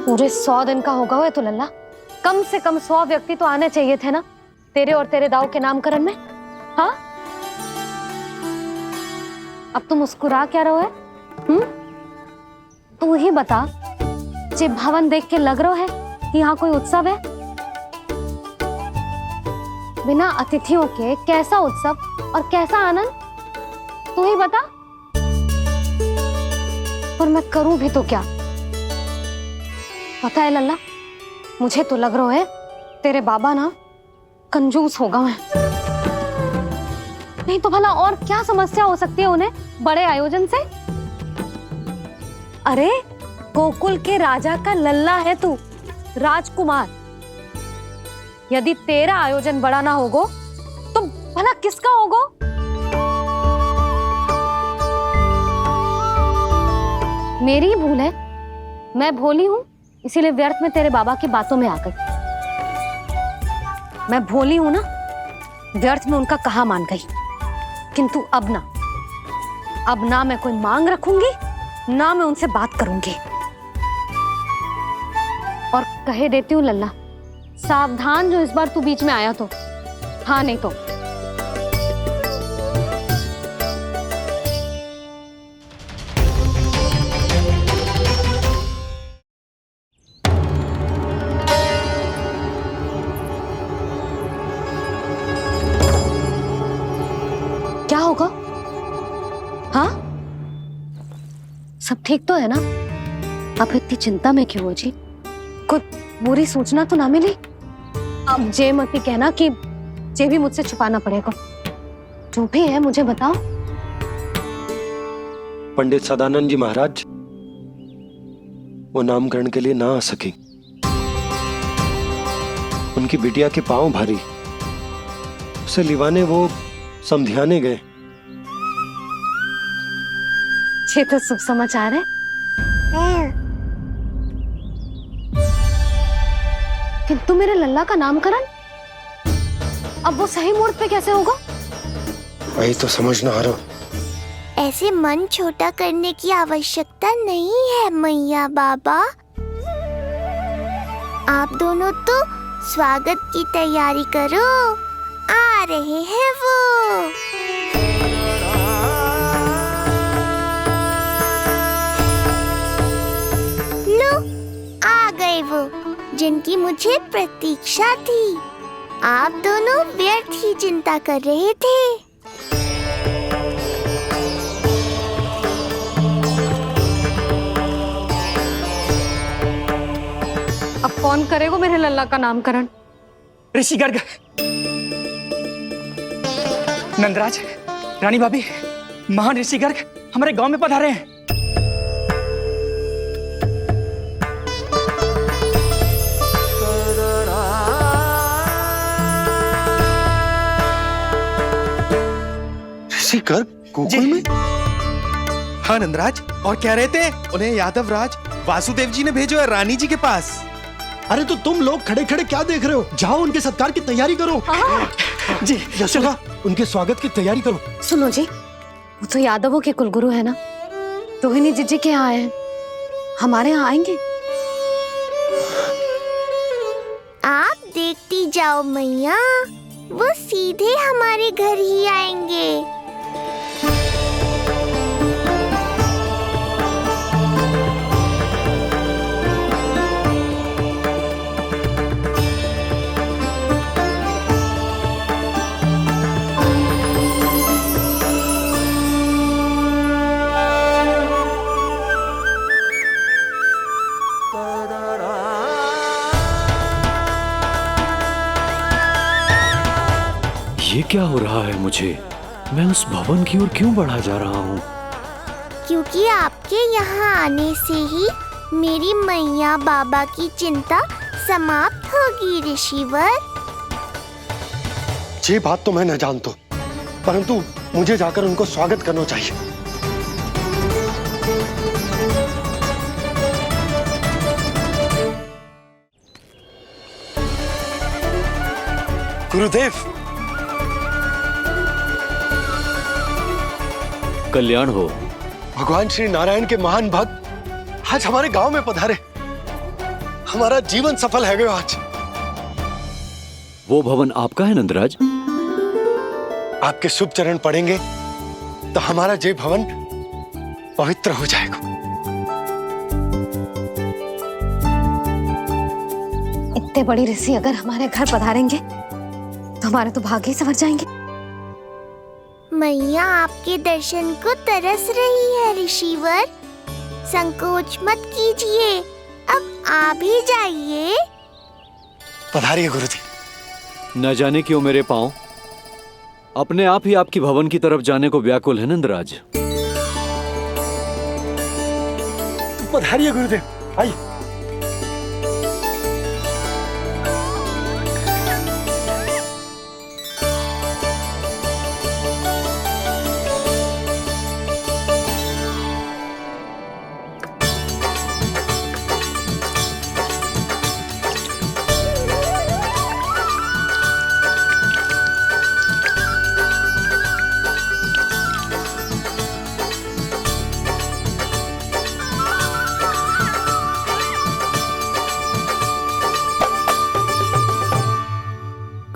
C: पूरे 100 दिन का होगा हुआ तो लल्ला, कम से कम 100 व्यक्ति तो आने चाहिए थे ना तेरे और तेरे दाऊ के नामकरण में। हाँ, अब तुम मुस्कुरा क्या रहो है? तू ही बता, जे भवन देख के लग रहा है कि यहाँ कोई उत्सव है? बिना अतिथियों के कैसा उत्सव और कैसा आनंद, तू ही बता। पर मैं करूं भी तो क्या? पता है लल्ला, मुझे तो लग रहा है तेरे बाबा ना कंजूस होगा है। नहीं तो भला और क्या समस्या हो सकती है उन्हें बड़े आयोजन से? अरे गोकुल के राजा का लल्ला है तू, राजकुमार। यदि तेरा आयोजन बड़ा ना होगो तो भला किसका होगो? मेरी भूल है, मैं भोली हूं, इसीलिए व्यर्थ में तेरे बाबा की बातों में आ गई। मैं भोली हूं ना, व्यर्थ में उनका कहा मान गई। किंतु अब ना मैं कोई मांग रखूंगी, ना मैं उनसे बात करूंगी। और कहे देती हूँ लल्ला, सावधान जो इस बार तू बीच में आया तो। हाँ नहीं तो क्या होगा? हाँ, सब ठीक तो है ना? आप इतनी चिंता में क्यों हो जी? कोई बुरी सूचना तो ना मिली? अब जे मत ही कहना कि जे भी मुझसे छुपाना पड़ेगा। जो भी है मुझे बताओ।
L: पंडित सदानंद जी महाराज वो नामकरण के लिए ना आ सके। उनकी बिटिया के पांव भारी, उसे लिवाने वो समधियाने गए।
C: ये तो शुभ समाचार है। किंतु मेरे लल्ला का नामकरण अब वो सही मुहूर्त पे कैसे होगा?
L: वही तो समझ ना आ रहा।
E: ऐसे मन छोटा करने की आवश्यकता नहीं है मैया बाबा। आप दोनों तो स्वागत की तैयारी करो, आ रहे हैं वो। लो, आ गए वो जिनकी मुझे प्रतीक्षा थी। आप दोनों व्यर्थ ही चिंता कर रहे थे।
C: अब कौन करेगा मेरे लल्ला का नामकरण?
Q: ऋषि गर्ग, नंदराज, रानी भाभी, महान ऋषि गर्ग हमारे गांव में पधारे हैं।
L: ऋषि गर्ग गोकुल में?
J: हाँ नंदराज, और कह रहे थे उन्हें यादव राज वासुदेव जी ने भेजो है रानी जी के पास।
L: अरे तो तुम लोग खड़े खड़े क्या देख रहे हो? जाओ उनके सत्कार की तैयारी करो।
C: जी
L: यशोदा, उनके स्वागत की तैयारी करो।
C: सुनो जी, वो तो यादवों के कुलगुरु है ना, रोहिणी जीजी के यहाँ हैं, हमारे यहाँ आएंगे।
E: आप देखती जाओ मैया, वो सीधे हमारे घर ही आएंगे।
F: ये क्या हो रहा है मुझे? मैं उस भवन की ओर क्यों बढ़ा जा रहा हूँ?
E: क्योंकि आपके यहाँ आने से ही मेरी मैया बाबा की चिंता समाप्त होगी ऋषिवर।
L: ये बात तो मैं न जानता, परंतु मुझे जाकर उनको स्वागत करना चाहिए। गुरुदेव,
F: कल्याण हो।
L: भगवान श्री नारायण के महान भक्त आज हमारे गांव में पधारे। हमारा जीवन सफल है गयो आज।
F: वो भवन आपका है नंदराज?
L: आपके शुभ चरण पड़ेंगे तो हमारा जय भवन पवित्र हो जाएगा।
C: इतने बड़ी ऋषि अगर हमारे घर पधारेंगे तो हमारे तो भाग्य ही संवर जाएंगे।
E: मैया आपके दर्शन को तरस रही है ऋषिवर। संकोच मत कीजिए, अब आ भी जाइए।
L: पधारिए गुरुदेव।
F: न जाने क्यों मेरे पांव अपने आप ही आपकी भवन की तरफ जाने को व्याकुल है नंदराज।
L: पधारिए गुरुदेव, आइए।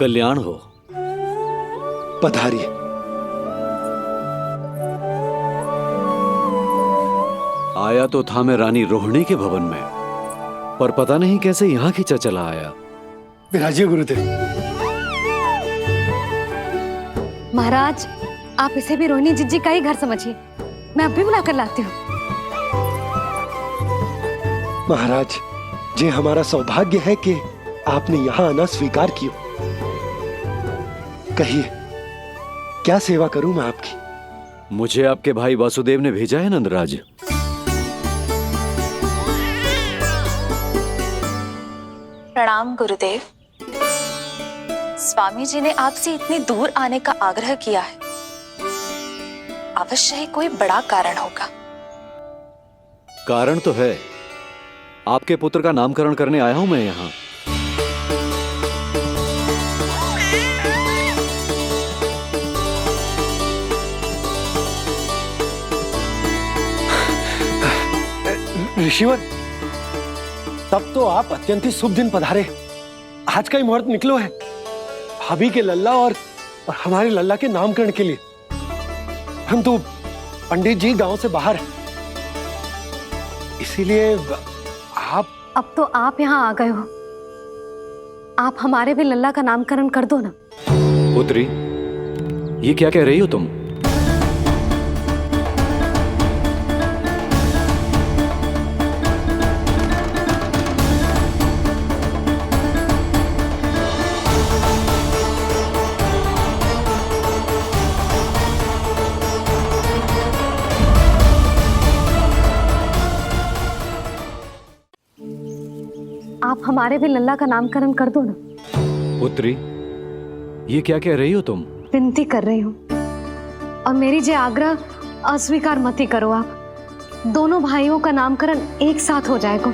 F: कल्याण हो।
L: पधारिए।
F: आया तो था मैं रानी रोहिणी के भवन में, पर पता नहीं कैसे यहाँ खींचा चला आया।
L: विराजिए गुरुदेव।
C: महाराज, आप इसे भी रोहिणी जिज्जी का ही घर समझिए। मैं अब भी बुलाकर लाती हूँ।
L: महाराज, ये हमारा सौभाग्य है कि आपने यहाँ आना स्वीकार किया। कहिए, क्या सेवा करूं मैं आपकी?
F: मुझे आपके भाई वासुदेव ने भेजा है नंदराज।
R: प्रणाम गुरुदेव। स्वामी जी ने आपसे इतनी दूर आने का आग्रह किया है। अवश्य ही कोई बड़ा कारण होगा।
F: कारण तो है, आपके पुत्र का नामकरण करने आया हूं मैं यहाँ।
L: ऋषिवर, तब तो आप अत्यंत ही शुभ दिन पधारे। आज का ही मुहूर्त निकलो है भाभी के लल्ला और हमारे लल्ला के नामकरण के लिए। हम तो पंडित जी गांव से बाहर हैं, इसीलिए आप।
C: अब तो आप यहाँ आ गए हो, आप हमारे भी लल्ला का नामकरण कर दो ना।
F: पुत्री, ये क्या कह रही हो तुम?
C: आप हमारे भी लल्ला का नामकरण कर दो ना।
F: पुत्री, ये क्या कह रही हो तुम?
C: विनती कर रही हूँ, और मेरी जे आग्रह अस्वीकार मत ही करो। आप दोनों भाइयों का नामकरण एक साथ हो जाएगा।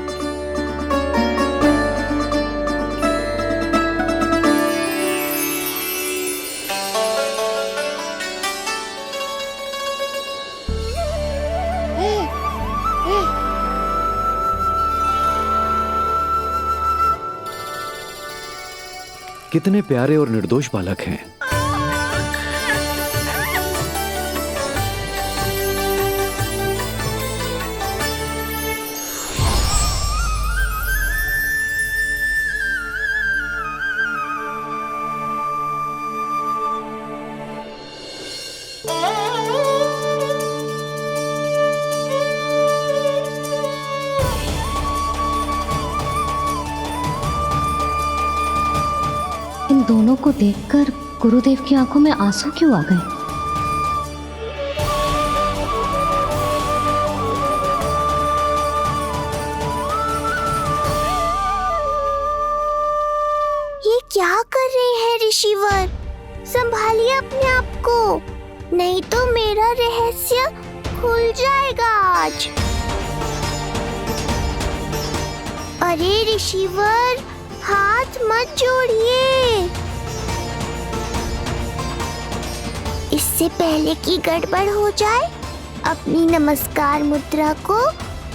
F: कितने प्यारे और निर्दोष बालक हैं।
C: इन दोनों को देखकर गुरुदेव की आंखों में आंसू क्यों आ गए?
E: ये क्या कर रहे हैं ऋषिवर? संभालिए अपने आप को। नहीं तो मेरा रहस्य खुल जाएगा आज। अरे ऋषिवर, हाथ मत जोड़िए। इससे पहले कि गड़बड़ हो जाए, अपनी नमस्कार मुद्रा को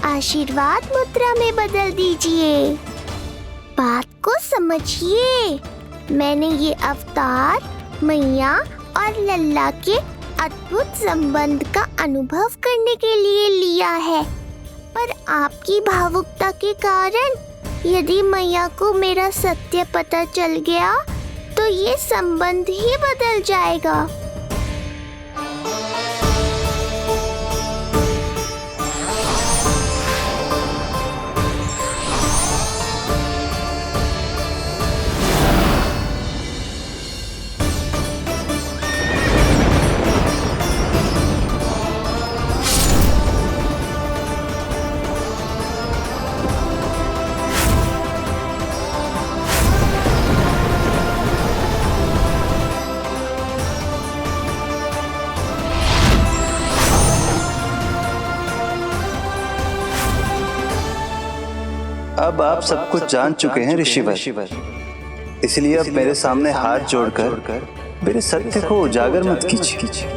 E: आशीर्वाद मुद्रा में बदल दीजिए। बात को समझिए। मैंने ये अवतार मैया और लल्ला के अद्भुत संबंध का अनुभव करने के लिए लिया है, पर आपकी भावुकता के कारण यदि मैया को मेरा सत्य पता चल गया तो ये संबंध ही बदल जाएगा।
M: अब आप सब कुछ जान चुके हैं ऋषिवर, इसलिए अब मेरे सामने हाथ जोड़कर मेरे सत्य को उजागर मत कीजिए।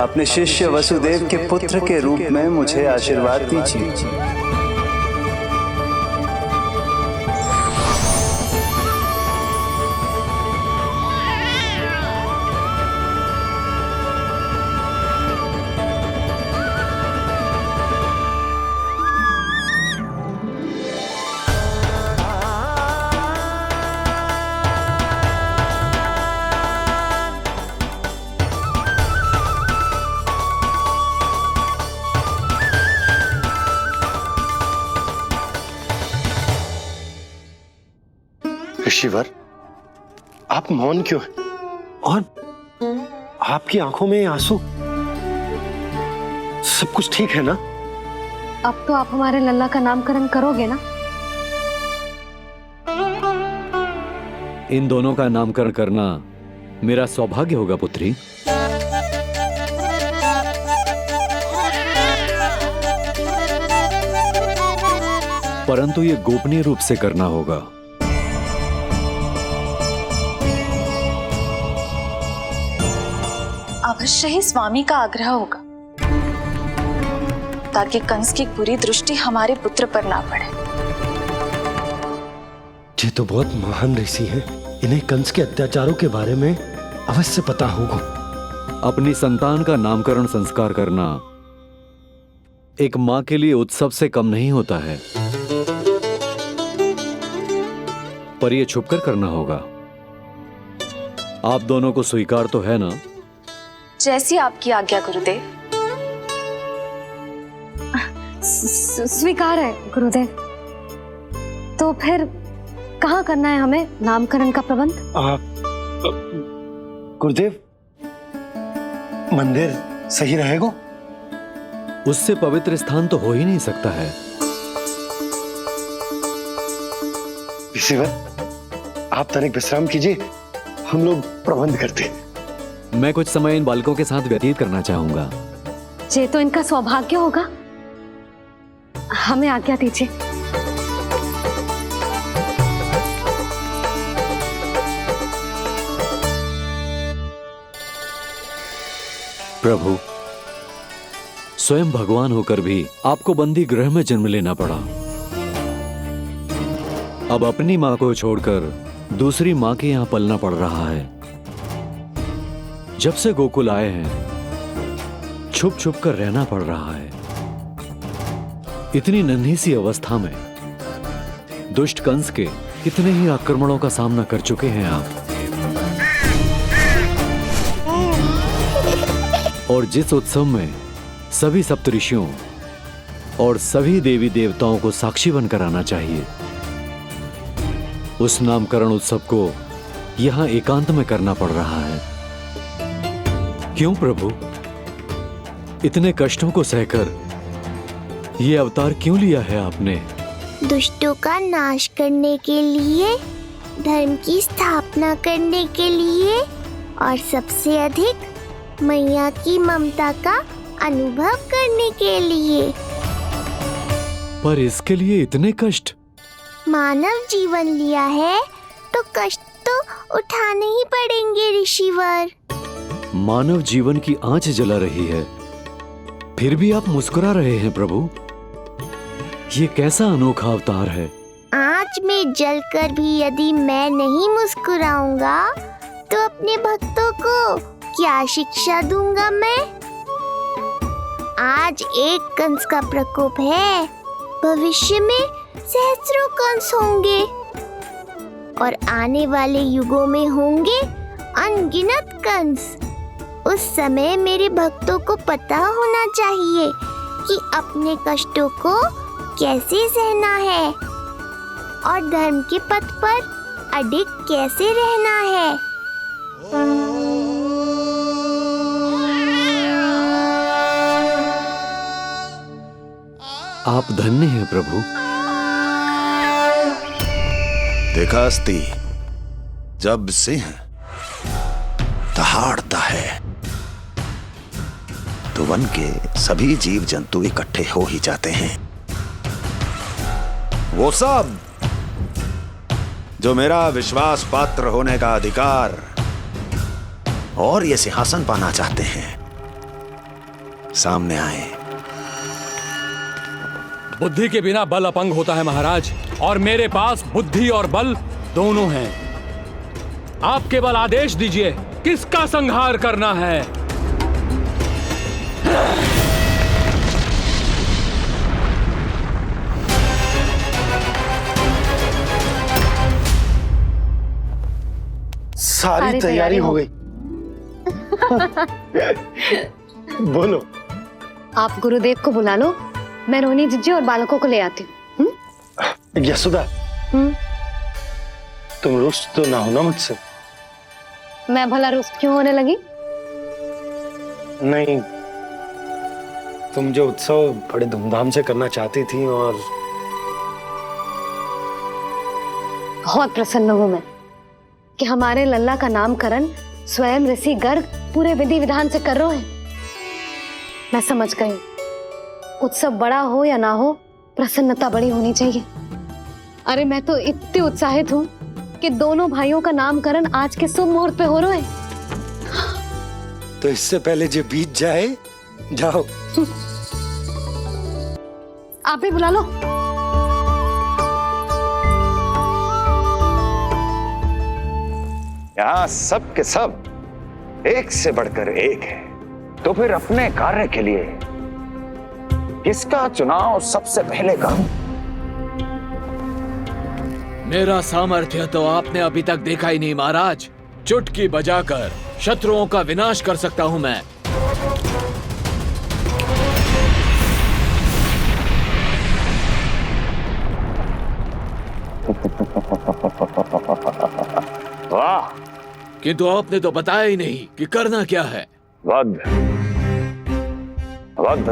M: अपने शिष्य वसुदेव के पुत्र के रूप में मुझे आशीर्वाद दीजिए।
D: ऋषिवर, आप मौन क्यों हैं? और आपकी आंखों में आंसू, सब कुछ ठीक है ना?
C: अब तो आप हमारे लल्ला का नामकरण करोगे ना?
F: इन दोनों का नामकरण करना मेरा सौभाग्य होगा पुत्री। परंतु ये गोपनीय रूप से करना होगा।
R: अवश्य ही स्वामी का आग्रह होगा, ताकि कंस की बुरी दृष्टि हमारे पुत्र पर ना पड़े।
D: ये तो बहुत महान ऋषि हैं, इन्हें कंस के अत्याचारों के बारे में अवश्य पता होगा।
F: अपनी संतान का नामकरण संस्कार करना एक मां के लिए उत्सव से कम नहीं होता है, पर यह छुपकर करना होगा। आप दोनों को स्वीकार तो है ना?
R: जैसी आपकी आज्ञा गुरुदेव।
C: स्वीकार है गुरुदेव। तो फिर कहाँ करना है हमें नामकरण का प्रबंध?
D: गुरुदेव, मंदिर सही रहेगा?
F: उससे पवित्र स्थान तो हो ही नहीं सकता है।
D: ऋषिवर, आप तनिक विश्राम कीजिए, हम लोग प्रबंध करते हैं।
F: मैं कुछ समय इन बालकों के साथ व्यतीत करना चाहूंगा।
C: ये तो इनका सौभाग्य होगा। हमें आज्ञा दीजिए।
F: प्रभु, स्वयं भगवान होकर भी आपको बंदी गृह में जन्म लेना पड़ा। अब अपनी मां को छोड़कर दूसरी मां के यहां पलना पड़ रहा है। जब से गोकुल आए हैं छुप छुप कर रहना पड़ रहा है। इतनी नन्ही सी अवस्था में दुष्ट कंस के कितने ही आक्रमणों का सामना कर चुके हैं आप। और जिस उत्सव में सभी सप्तऋषियों और सभी देवी देवताओं को साक्षी बनकर आना चाहिए, उस नामकरण उत्सव को यहां एकांत में करना पड़ रहा है। क्यों प्रभु, इतने कष्टों को सहकर ये अवतार क्यों लिया है आपने?
E: दुष्टों का नाश करने के लिए, धर्म की स्थापना करने के लिए, और सबसे अधिक मैया की ममता का अनुभव करने के लिए।
F: पर इसके लिए इतने कष्ट?
E: मानव जीवन लिया है तो कष्ट तो उठाने ही पड़ेंगे ऋषिवर।
F: मानव जीवन की आंच जला रही है, फिर भी आप मुस्कुरा रहे हैं प्रभु। ये कैसा अनोखा अवतार है।
E: आंच में जलकर भी यदि मैं नहीं मुस्कुराऊंगा तो अपने भक्तों को क्या शिक्षा दूंगा मैं? आज एक कंस का प्रकोप है, भविष्य में सहस्रों कंस होंगे और आने वाले युगों में होंगे अनगिनत कंस। उस समय मेरे भक्तों को पता होना चाहिए कि अपने कष्टों को कैसे सहना है और धर्म के पथ पर अडिग कैसे रहना है।
F: आप धन्य हैं प्रभु।
P: देखा अस्ति, जब सिंह दहाड़ता है तो वन के सभी जीव जंतु इकट्ठे हो ही जाते हैं। वो सब जो मेरा विश्वास पात्र होने का अधिकार और ये सिंहासन पाना चाहते हैं, सामने आए।
S: बुद्धि के बिना बल अपंग होता है महाराज, और मेरे पास बुद्धि और बल दोनों हैं। आप केवल आदेश दीजिए किसका संहार करना है।
D: सारी तैयारी हो गई। बोलो।
C: आप गुरुदेव को बुला लो, मैं रोनी जिज्जी और बालकों को ले आती हूँ।
L: यशोदा, तुम रुष्ट तो ना हो ना मुझसे?
C: मैं भला रुष्ट क्यों होने लगी?
L: नहीं, तुम जो उत्सव बड़े धूमधाम से करना चाहती थी और
C: बहुत प्रसन्न हूँ मैं कि हमारे लल्ला का नामकरण स्वयं ऋषि गर्ग पूरे विधि विधान से कर रहे हैं। मैं समझ गई, उत्सव बड़ा हो या ना हो, प्रसन्नता बड़ी होनी चाहिए। अरे मैं तो इतनी उत्साहित हूँ कि दोनों भाइयों का नामकरण आज के शुभ मुहूर्त पे हो रहा है।
L: तो इससे पहले जो बीत जाए, जाओ।
C: आप भी बुला लो।
P: यहाँ सब के सब एक से बढ़कर एक है, तो फिर अपने कार्य के लिए किसका चुनाव सबसे पहले करूं?
S: मेरा सामर्थ्य तो आपने अभी तक देखा ही नहीं महाराज। चुटकी बजाकर शत्रुओं का विनाश कर सकता हूं मैं।
P: वाह!
S: किंतु आपने तो बताया ही नहीं कि करना क्या है।
P: वध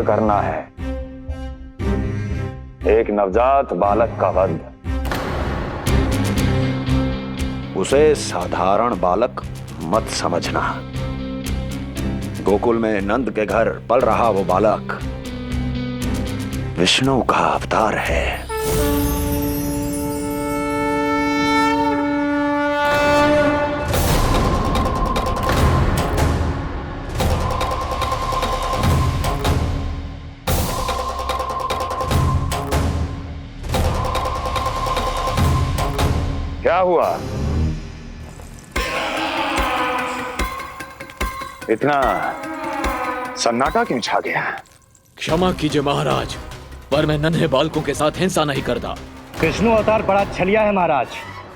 P: करना है, एक नवजात बालक का वध। उसे साधारण बालक मत समझना। गोकुल में नंद के घर पल रहा वो बालक विष्णु का अवतार है। क्या हुआ? इतना सन्नाटा क्यों छा गया?
S: क्षमा कीजिए महाराज, पर मैं नन्हे बालकों के साथ हिंसा नहीं करता।
Q: विष्णु अवतार बड़ा छलिया है महाराज,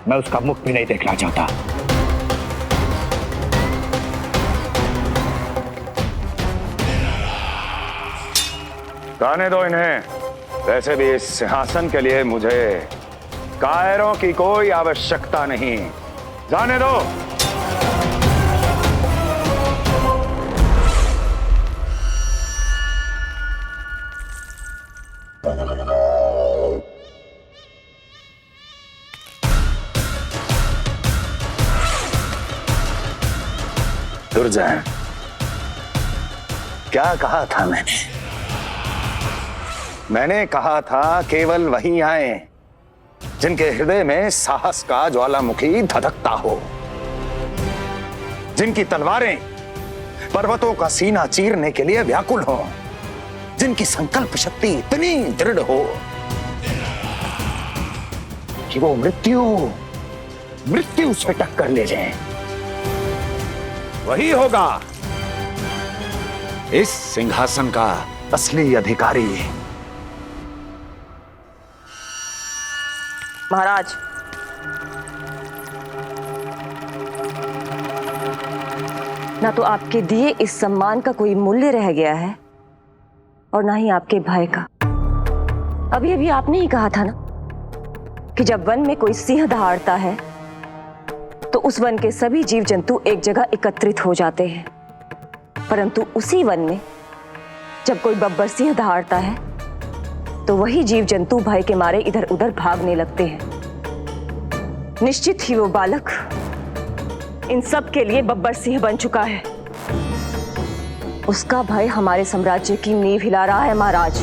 Q: मैं उसका मुख भी नहीं देखना चाहता।
P: जाने दो इन्हें। वैसे भी इस सिंहासन के लिए मुझे कायरों की कोई आवश्यकता नहीं। जाने दो। दुर्जय, क्या कहा था मैंने कहा था केवल वही आए जिनके हृदय में साहस का ज्वालामुखी धधकता हो, जिनकी तलवारें पर्वतों का सीना चीरने के लिए व्याकुल हो, जिनकी संकल्प शक्ति इतनी दृढ़ हो कि वो मृत्यु से टक्कर ले जाए। वही होगा इस सिंहासन का असली अधिकारी।
H: महाराज, ना तो आपके दिए इस सम्मान का कोई मूल्य रह गया है और ना ही आपके भय का। अभी अभी आपने ही कहा था ना कि जब वन में कोई सिंह दहाड़ता है तो उस वन के सभी जीव जंतु एक जगह एकत्रित हो जाते हैं, परंतु उसी वन में जब कोई बब्बर सिंह दहाड़ता है तो वही जीव जंतु भय के मारे इधर उधर भागने लगते हैं। निश्चित ही वो बालक इन सब के लिए बब्बर सिंह बन चुका है। उसका भय हमारे साम्राज्य की नींव हिला रहा है महाराज।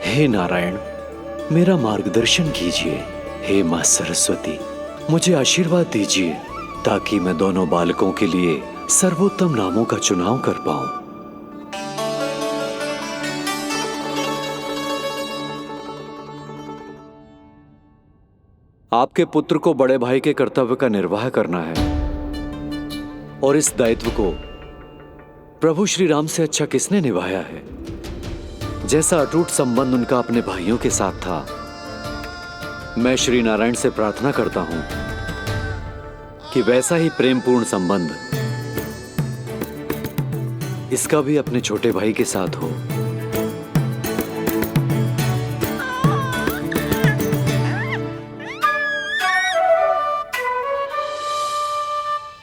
F: हे नारायण, मेरा मार्गदर्शन कीजिए। हे मां सरस्वती, मुझे आशीर्वाद दीजिए ताकि मैं दोनों बालकों के लिए सर्वोत्तम नामों का चुनाव कर पाऊं। आपके पुत्र को बड़े भाई के कर्तव्य का निर्वाह करना है और इस दायित्व को प्रभु श्री राम से अच्छा किसने निभाया है? जैसा अटूट संबंध उनका अपने भाइयों के साथ था, मैं श्री नारायण से प्रार्थना करता हूं कि वैसा ही प्रेमपूर्ण संबंध इसका भी अपने छोटे भाई के साथ हो।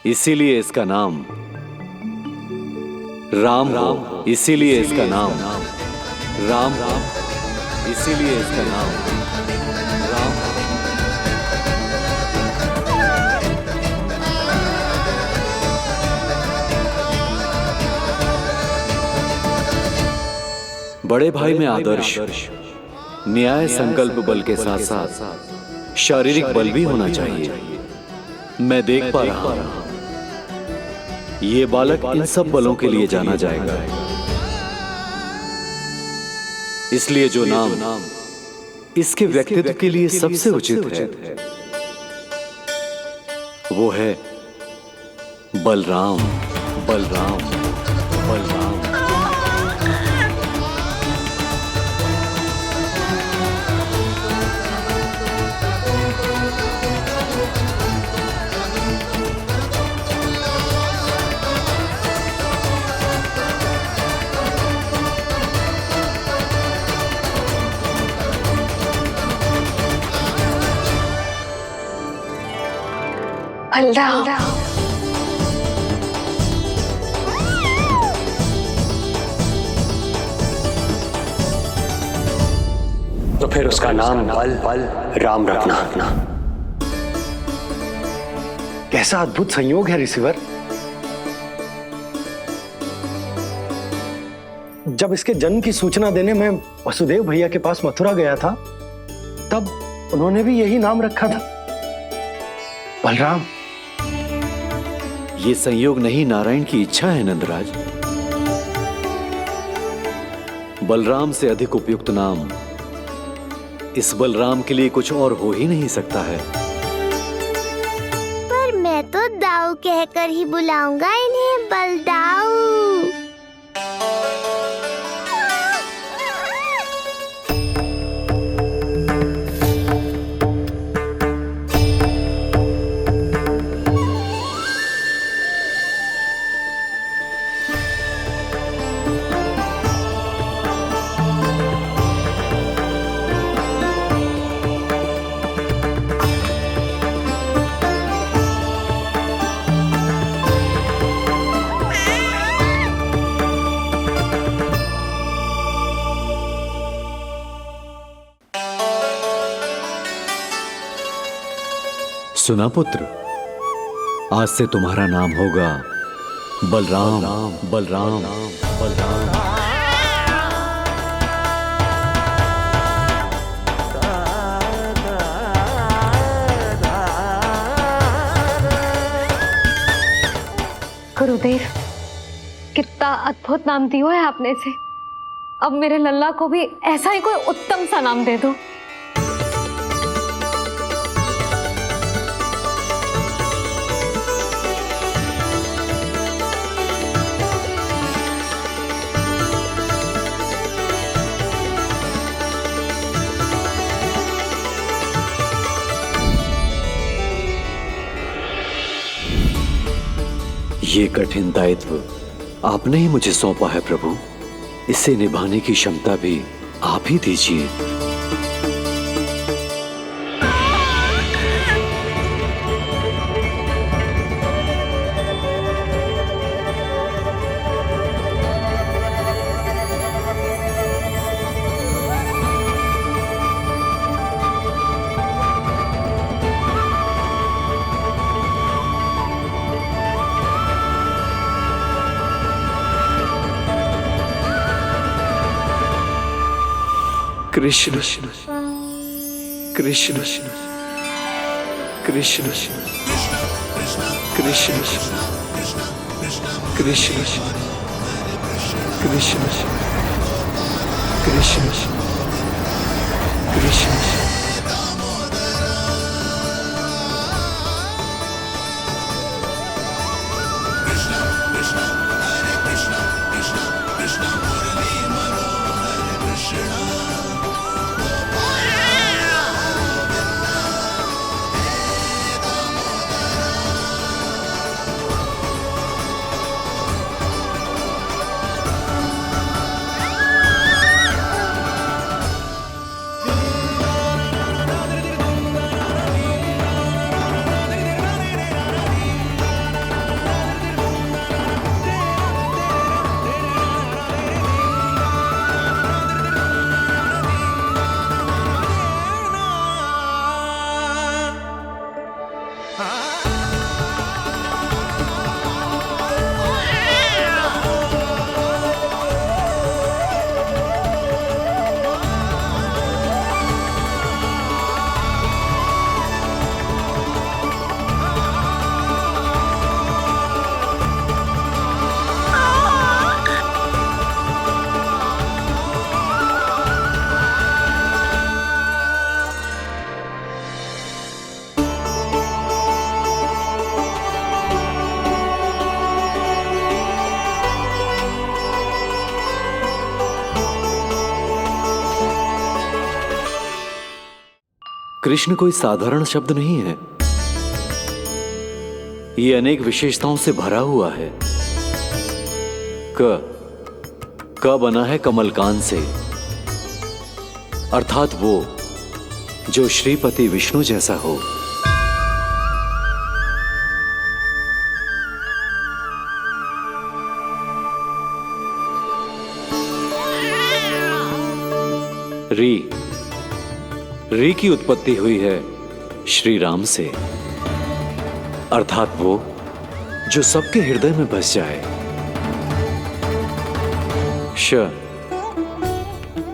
F: इसीलिए इसका नाम राम हो, इसीलिए इसका नाम राम, इसीलिए इसका नाम राम। बड़े भाई में आदर्श, न्याय, संकल्प बल के साथ साथ शारीरिक बल भी होना चाहिए। मैं देख पा रहा हूं ये बालक इन सब बलों के लिए जाना जाएगा। इसलिए जो नाम इसके व्यक्तित्व के लिए सबसे उचित है वो है बलराम, बलराम, बलराम।
O: बलराम।
B: तो फिर उसका नाम बल राम रखना।
L: कैसा अद्भुत संयोग है रिसीवर। जब इसके जन्म की सूचना देने मैं वसुदेव भैया के पास मथुरा गया था तब उन्होंने भी यही नाम रखा था, बलराम।
F: ये संयोग नहीं, नारायण की इच्छा है नंदराज। बलराम से अधिक उपयुक्त नाम इस बलराम के लिए कुछ और हो ही नहीं सकता है।
E: पर मैं तो दाऊ कहकर ही बुलाऊंगा इन्हें, बलदाऊ।
F: सुना पुत्र, आज से तुम्हारा नाम होगा बलराम। बलराम बलराम।
C: गुरुदेव, कितना अद्भुत नाम दिया है आपने इसे। अब मेरे लल्ला को भी ऐसा ही कोई उत्तम सा नाम दे दो।
F: ये कठिन दायित्व आपने ही मुझे सौंपा है प्रभु, इसे निभाने की क्षमता भी आप ही दीजिए। कृष्ण कृष्ण कृष्ण कृष्ण कृष्ण कृष्ण कृष्ण कृष्ण। कृष्ण कोई साधारण शब्द नहीं है, ये अनेक विशेषताओं से भरा हुआ है। क बना है कमलकांत से, अर्थात वो जो श्रीपति विष्णु जैसा हो। री की उत्पत्ति हुई है श्री राम से, अर्थात वो जो सबके हृदय में बस जाए।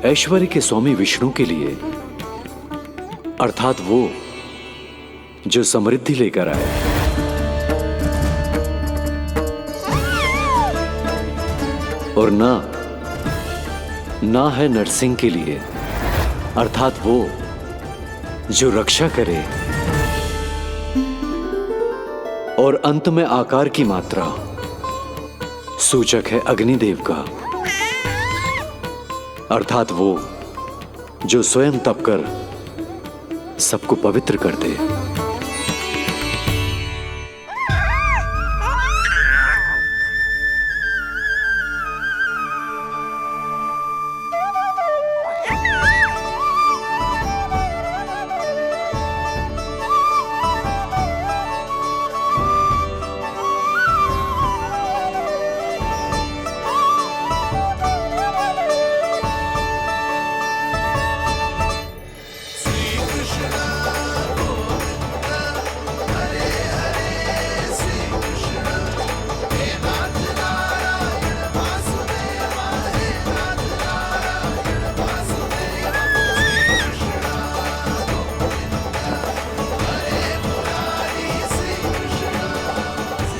F: ऐश्वर्य के स्वामी विष्णु के लिए, अर्थात वो जो समृद्धि लेकर आए। और ना है नरसिंह के लिए, अर्थात वो जो रक्षा करे। और अंत में आकार की मात्रा सूचक है अग्निदेव का, अर्थात वो जो स्वयं तप कर सबको पवित्र कर दे।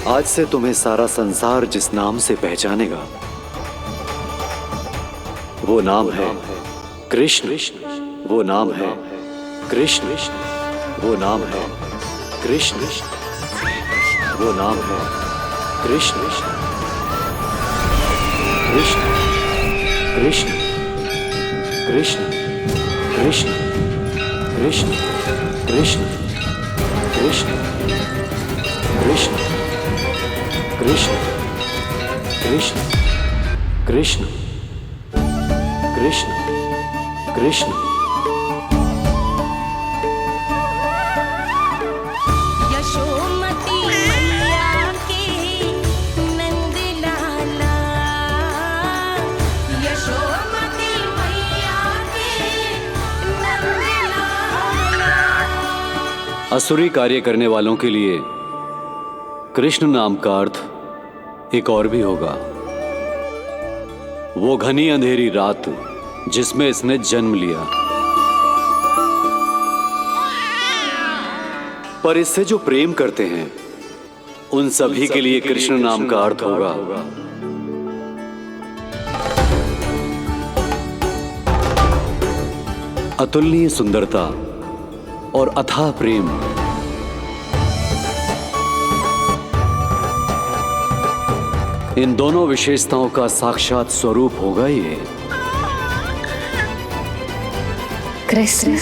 F: आज से तुम्हें सारा संसार जिस नाम से पहचानेगा वो नाम है कृष्ण। वो नाम है कृष्ण। वो नाम है कृष्ण। वो नाम है कृष्ण। कृष्ण कृष्ण कृष्ण कृष्ण कृष्ण कृष्ण कृष्ण कृष्ण कृष्ण कृष्ण कृष्ण कृष्ण कृष्ण।
T: यशोमती मैया के नंद लाला, यशोमती मैया के नंद लाला।
F: असुरी कार्य करने वालों के लिए कृष्ण नाम का अर्थ एक और भी होगा। वो घनी अंधेरी रात जिसमें इसने जन्म लिया, पर इससे जो प्रेम करते हैं उन सभी के लिए कृष्ण नाम का अर्थ होगा अतुलनीय सुंदरता और अथाह प्रेम। इन दोनों विशेषताओं का साक्षात स्वरूप होगा ये
C: कृष्ण।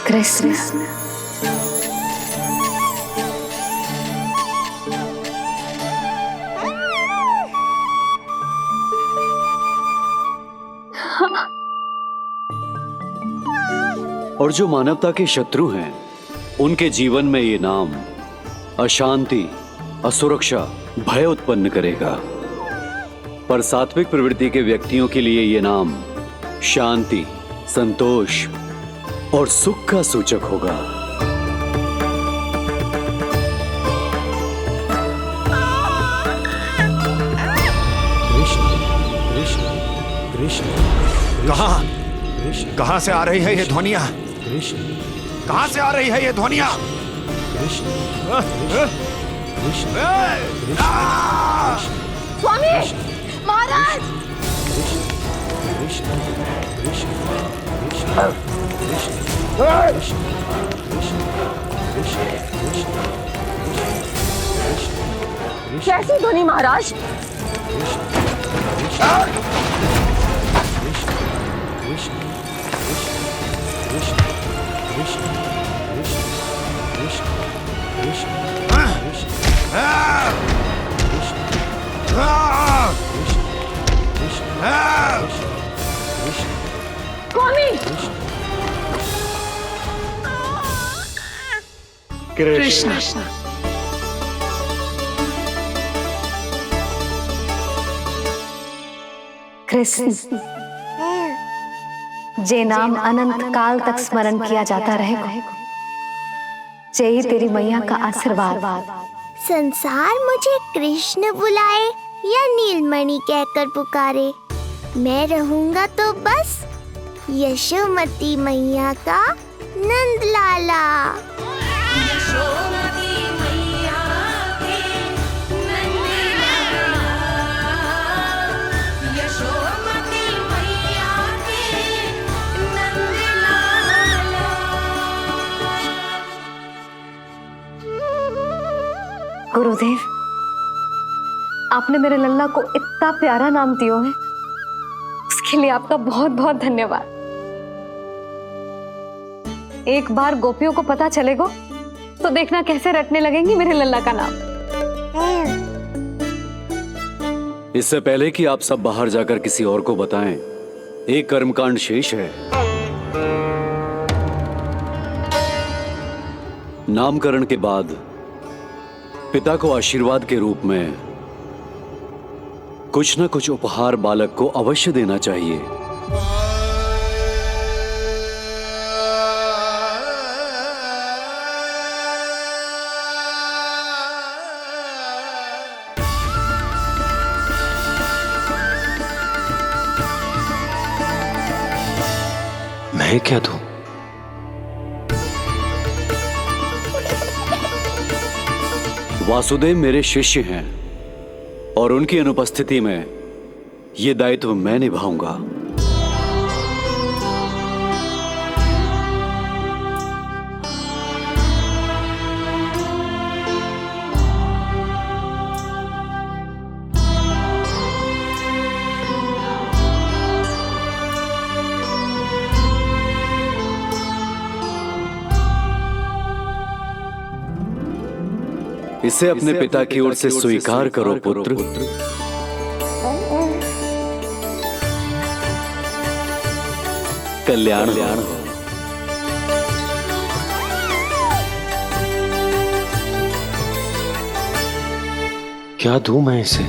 C: कृष्ण
F: और जो मानवता के शत्रु हैं उनके जीवन में ये नाम अशांति, असुरक्षा, भय उत्पन्न करेगा, पर सात्विक प्रवृत्ति के व्यक्तियों के लिए ये नाम शांति, संतोष और सुख का सूचक होगा।
P: कृष्ण कृष्ण कृष्ण। कहां से आ रही है ये ध्वनियां? कृष्ण कहां से आ रही है ये ध्वनियां? कृष्ण कृष्ण
T: स्वामी महाराज।
P: कृष्ण
H: कैसी ध्वनि महाराज?
T: स्वामी
C: कृष्ण। कृष्ण जे नाम अनंत काल तक स्मरण किया जाता रहेगा, जय तेरी मैया का आशीर्वाद।
E: संसार मुझे कृष्ण बुलाए या नीलमणि कहकर पुकारे, मैं रहूंगा तो बस यशोमती मैया का नंद लाला।
T: यशोमती मैया के नंद लाला, यशोमती मैया के नंद लाला।
C: गुरुदेव, आपने मेरे लल्ला को इतना प्यारा नाम दिया है, उसके लिए आपका बहुत बहुत धन्यवाद। एक बार गोपियों को पता चलेगा तो देखना कैसे रटने लगेंगी मेरे लल्ला का नाम।
F: इससे पहले कि आप सब बाहर जाकर किसी और को बताएं, एक कर्मकांड शेष है। नामकरण के बाद पिता को आशीर्वाद के रूप में कुछ न कुछ उपहार बालक को अवश्य देना चाहिए। उन्हें क्या दूं? वासुदेव मेरे शिष्य हैं और उनकी अनुपस्थिति में यह दायित्व मैं निभाऊंगा। इसे अपने पिता की ओर से स्वीकार करो पुत्र। कल्याण हो।
L: क्या दूं मैं इसे?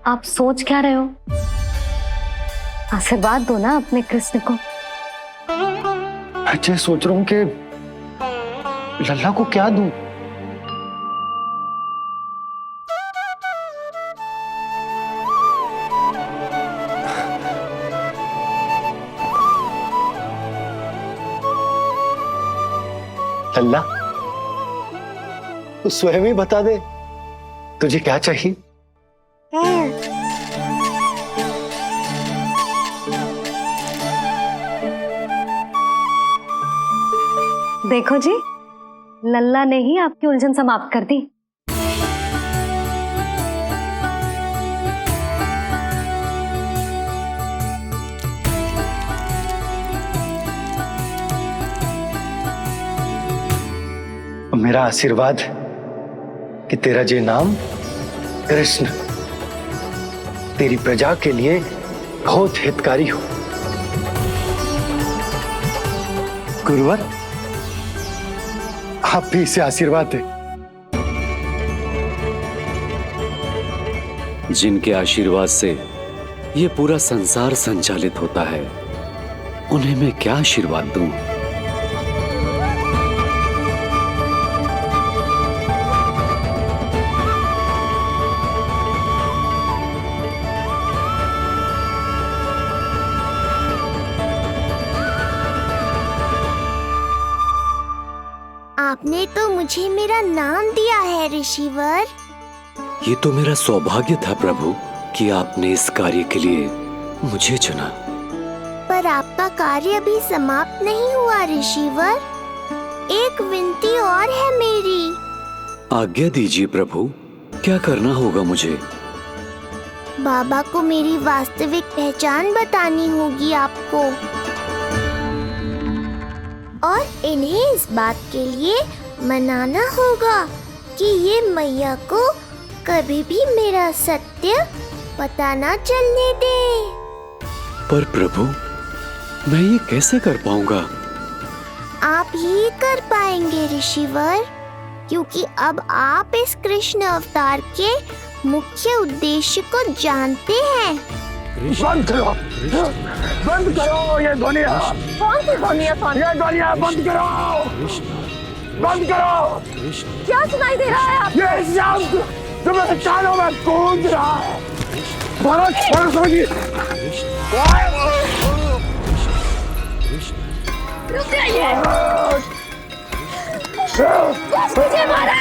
C: आप सोच क्या रहे हो? आशीर्वाद दो ना अपने कृष्ण को।
L: अच्छा, सोच रहा हूं कि लल्ला को क्या दूं? लल्ला, तू स्वयं ही बता दे, तुझे क्या चाहिए?
C: देखो जी, लल्ला ने ही आपकी उलझन समाप्त कर दी।
L: मेरा आशीर्वाद कि तेरा जे नाम कृष्ण तेरी प्रजा के लिए बहुत हितकारी हो। गुरुवर, आप भी इसे आशीर्वाद दें।
F: जिनके आशीर्वाद से ये पूरा संसार संचालित होता है, उन्हें मैं क्या आशीर्वाद दूं?
E: आपने तो मुझे मेरा नाम दिया है ऋषिवर।
F: ये तो मेरा सौभाग्य था प्रभु कि आपने इस कार्य के लिए मुझे चुना।
E: पर आपका कार्य अभी समाप्त नहीं हुआ ऋषिवर। एक विनती और है मेरी।
F: आज्ञा दीजिए प्रभु, क्या करना होगा मुझे?
E: बाबा को मेरी वास्तविक पहचान बतानी होगी आपको, और इन्हें इस बात के लिए मनाना होगा कि ये मैया को कभी भी मेरा सत्य पता ना चलने दे।
F: पर प्रभु, मैं ये कैसे कर पाऊंगा?
E: आप ही कर पाएंगे ऋषिवर, क्योंकि अब आप इस कृष्ण अवतार के मुख्य उद्देश्य को जानते हैं।
I: बंद करो, बंद करो ये ध्वनिया।
E: कौन सी ध्वनिया?
I: ये ध्वनिया बंद करो, बंद करो।
E: क्या सुनाई दे रहा है आप?
I: ये शब्द जो मेरे कानों में गूंज रहा है। भारत समझिए।
E: रुक जाइए। मुझे मारा।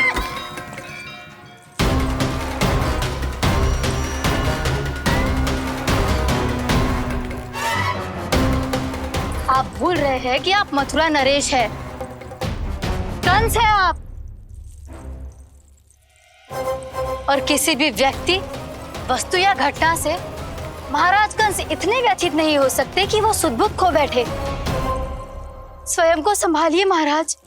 R: आप भूल रहे हैं कि आप मथुरा नरेश है, कंस है आप। और किसी भी व्यक्ति, वस्तु या घटना से महाराज कंस इतने व्यथित नहीं हो सकते कि वो सुदबुद खो बैठे। स्वयं को संभालिए महाराज।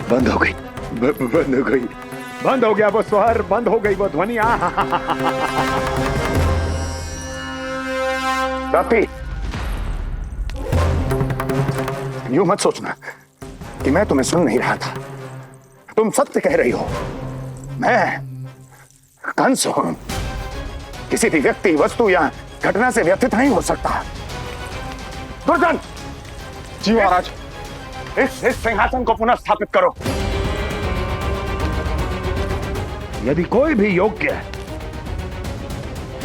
I: बंद हो गई, बंद हो गई, बंद हो गया वो स्वर, बंद हो गई वो ध्वनिया। रात्रि, यूं मत सोचना कि मैं तुम्हें सुन नहीं रहा था। तुम सत्य कह रही हो। मैं कंस हूं। किसी भी व्यक्ति, वस्तु या घटना से व्यथित नहीं हो सकता। दुर्जन! जी महाराज। इस सिंहासन को पुनः स्थापित करो। यदि कोई भी योग्य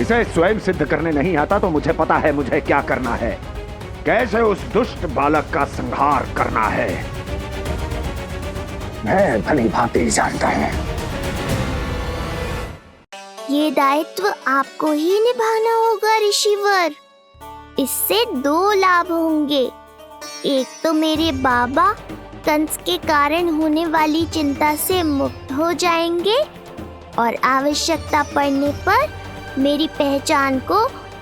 I: इसे स्वयं सिद्ध करने नहीं आता तो मुझे पता है मुझे क्या करना है, कैसे उस दुष्ट बालक का संहार करना है। मैं भली भांति जानता हूं।
E: ये दायित्व आपको ही निभाना होगा ऋषिवर। इससे 2 लाभ होंगे। एक तो मेरे बाबा कंस के कारण होने वाली चिंता से मुक्त हो जाएंगे और आवश्यकता पड़ने पर मेरी पहचान को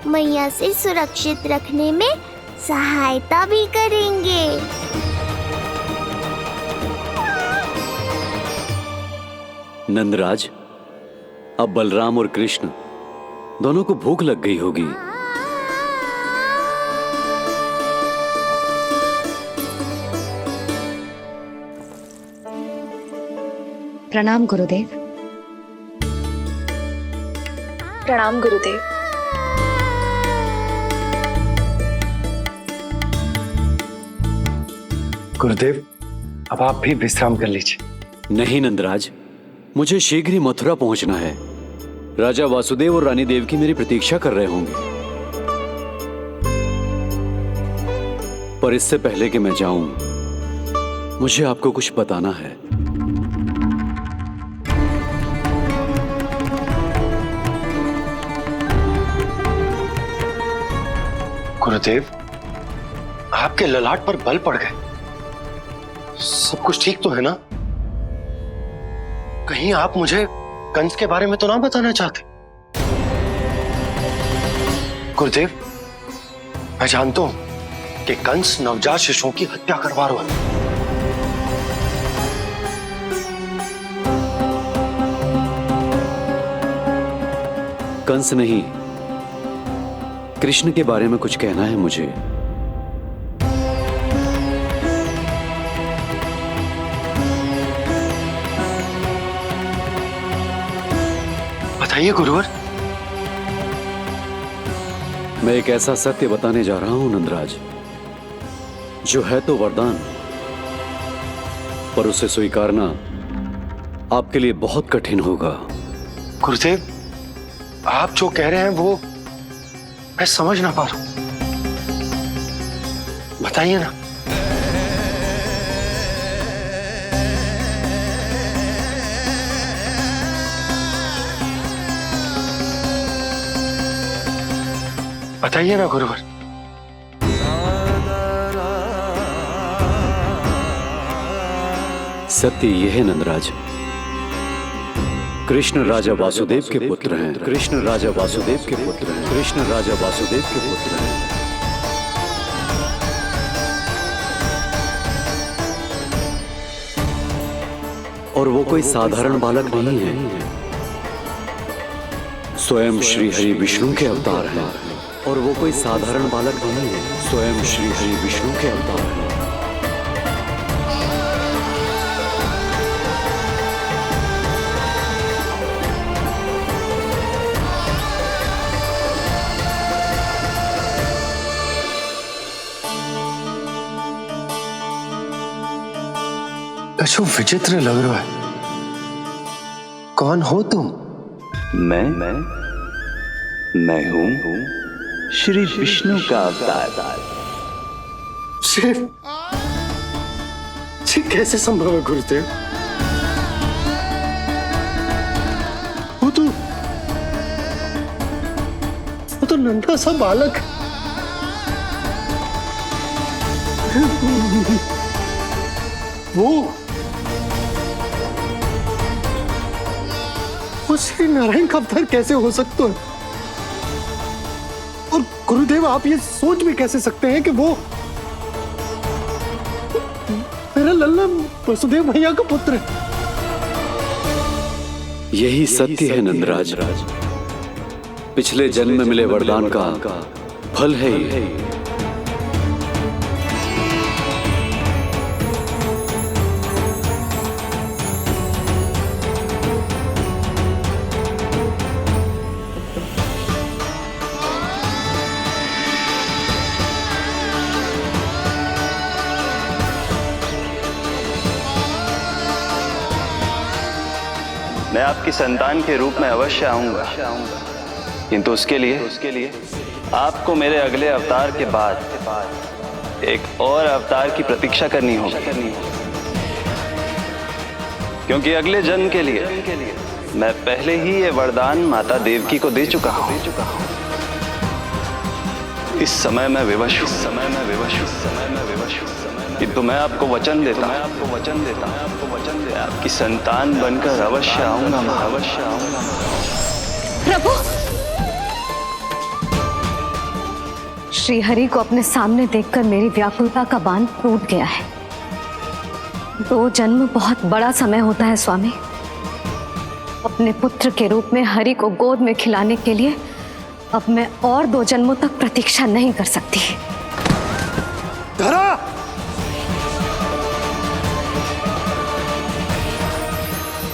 E: मैया से सुरक्षित रखने में सहायता भी करेंगे।
F: नंदराज, अब बलराम और कृष्ण दोनों को भूख लग गई होगी।
C: प्रणाम गुरुदेव।
O: प्रणाम गुरुदेव।
L: गुरुदेव, अब आप भी विश्राम कर लीजिए।
F: नहीं नंदराज, मुझे शीघ्र ही मथुरा पहुंचना है। राजा वासुदेव और रानी देवकी मेरी प्रतीक्षा कर रहे होंगे। पर इससे पहले कि मैं जाऊं, मुझे आपको कुछ बताना है।
L: गुरुदेव, आपके ललाट पर बल पड़ गए। सब कुछ ठीक तो है ना? कहीं आप मुझे कंस के बारे में तो ना बताना चाहते? गुरुदेव, मैं जानता हूं कि कंस नवजात शिशुओं की हत्या करवा रहा है।
F: कंस नहीं, कृष्ण के बारे में कुछ कहना है मुझे।
L: बताइए गुरुवर।
F: मैं एक ऐसा सत्य बताने जा रहा हूं नंदराज, जो है तो वरदान, पर उसे स्वीकारना आपके लिए बहुत कठिन होगा।
L: गुरुदेव, आप जो कह रहे हैं वो मैं समझ ना पा रहा हूं। बताइए ना। बताइए ना गुरुवर।
F: सत्य यह है नंदराज, कृष्ण राजा वासुदेव के पुत्र हैं। कृष्ण राजा वासुदेव के पुत्र हैं। कृष्ण राजा वासुदेव के पुत्र हैं। और वो कोई साधारण बालक नहीं है, स्वयं श्री हरि विष्णु के अवतार हैं। और वो कोई साधारण बालक नहीं है, स्वयं श्री हरि विष्णु के अवतार हैं।
L: जो विचित्र लग रहा है। कौन हो तुम?
M: मैं हूं श्री विष्णु का अवतार।
L: कैसे संभव है गुरुदेव? वो तो नन्हा सा बालक। वो श्री नारायण का अवतार कैसे हो सकता है? और गुरुदेव, आप ये सोच भी कैसे सकते हैं कि वो मेरा लल्ला वसुदेव भैया का पुत्र है?
F: यही सत्य है नंदराज। पिछले जन्म में मिले वरदान का फल है ये।
M: मैं आपकी संतान के रूप में अवश्य आऊंगा, किंतु उसके लिए आपको मेरे अगले अवतार के बाद एक और अवतार की प्रतीक्षा करनी होगी, क्योंकि अगले जन्म के लिए मैं पहले ही ये वरदान माता देवकी को दे चुका हूं। इस समय मैं विवश हूं, किंतु मैं आपको वचन देता हूं, आपकी संतान बनकर अवश्य आऊंगा, अवश्य आऊंगा।
C: प्रभु, श्रीहरि को अपने सामने देखकर मेरी व्याकुलता का बांध टूट गया है। 2 जन्म बहुत बड़ा समय होता है स्वामी। अपने पुत्र के रूप में हरि को गोद में खिलाने के लिए अब मैं और 2 जन्मों तक प्रतीक्षा नहीं कर सकती।
D: धरा!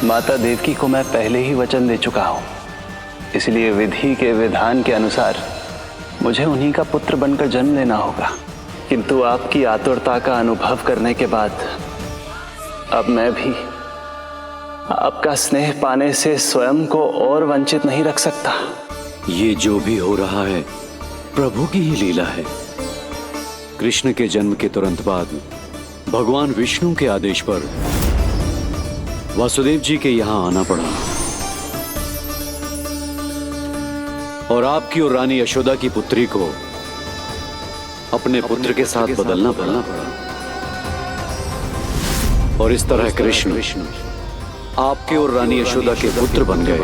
M: माता देवकी को मैं पहले ही वचन दे चुका हूं, इसलिए विधि के विधान के अनुसार मुझे उन्हीं का पुत्र बनकर जन्म लेना होगा। किंतु आपकी आतुरता का अनुभव करने के बाद अब मैं भी आपका स्नेह पाने से स्वयं को और वंचित नहीं रख सकता।
F: ये जो भी हो रहा है प्रभु की ही लीला है। कृष्ण के जन्म के तुरंत बाद भगवान विष्णु के आदेश पर वासुदेव जी के यहां आना पड़ा और आपकी और रानी यशोदा की पुत्री को अपने पुत्र के साथ बदलना पड़ा और इस तरह कृष्ण आपके और रानी यशोदा के पुत्र बन गए।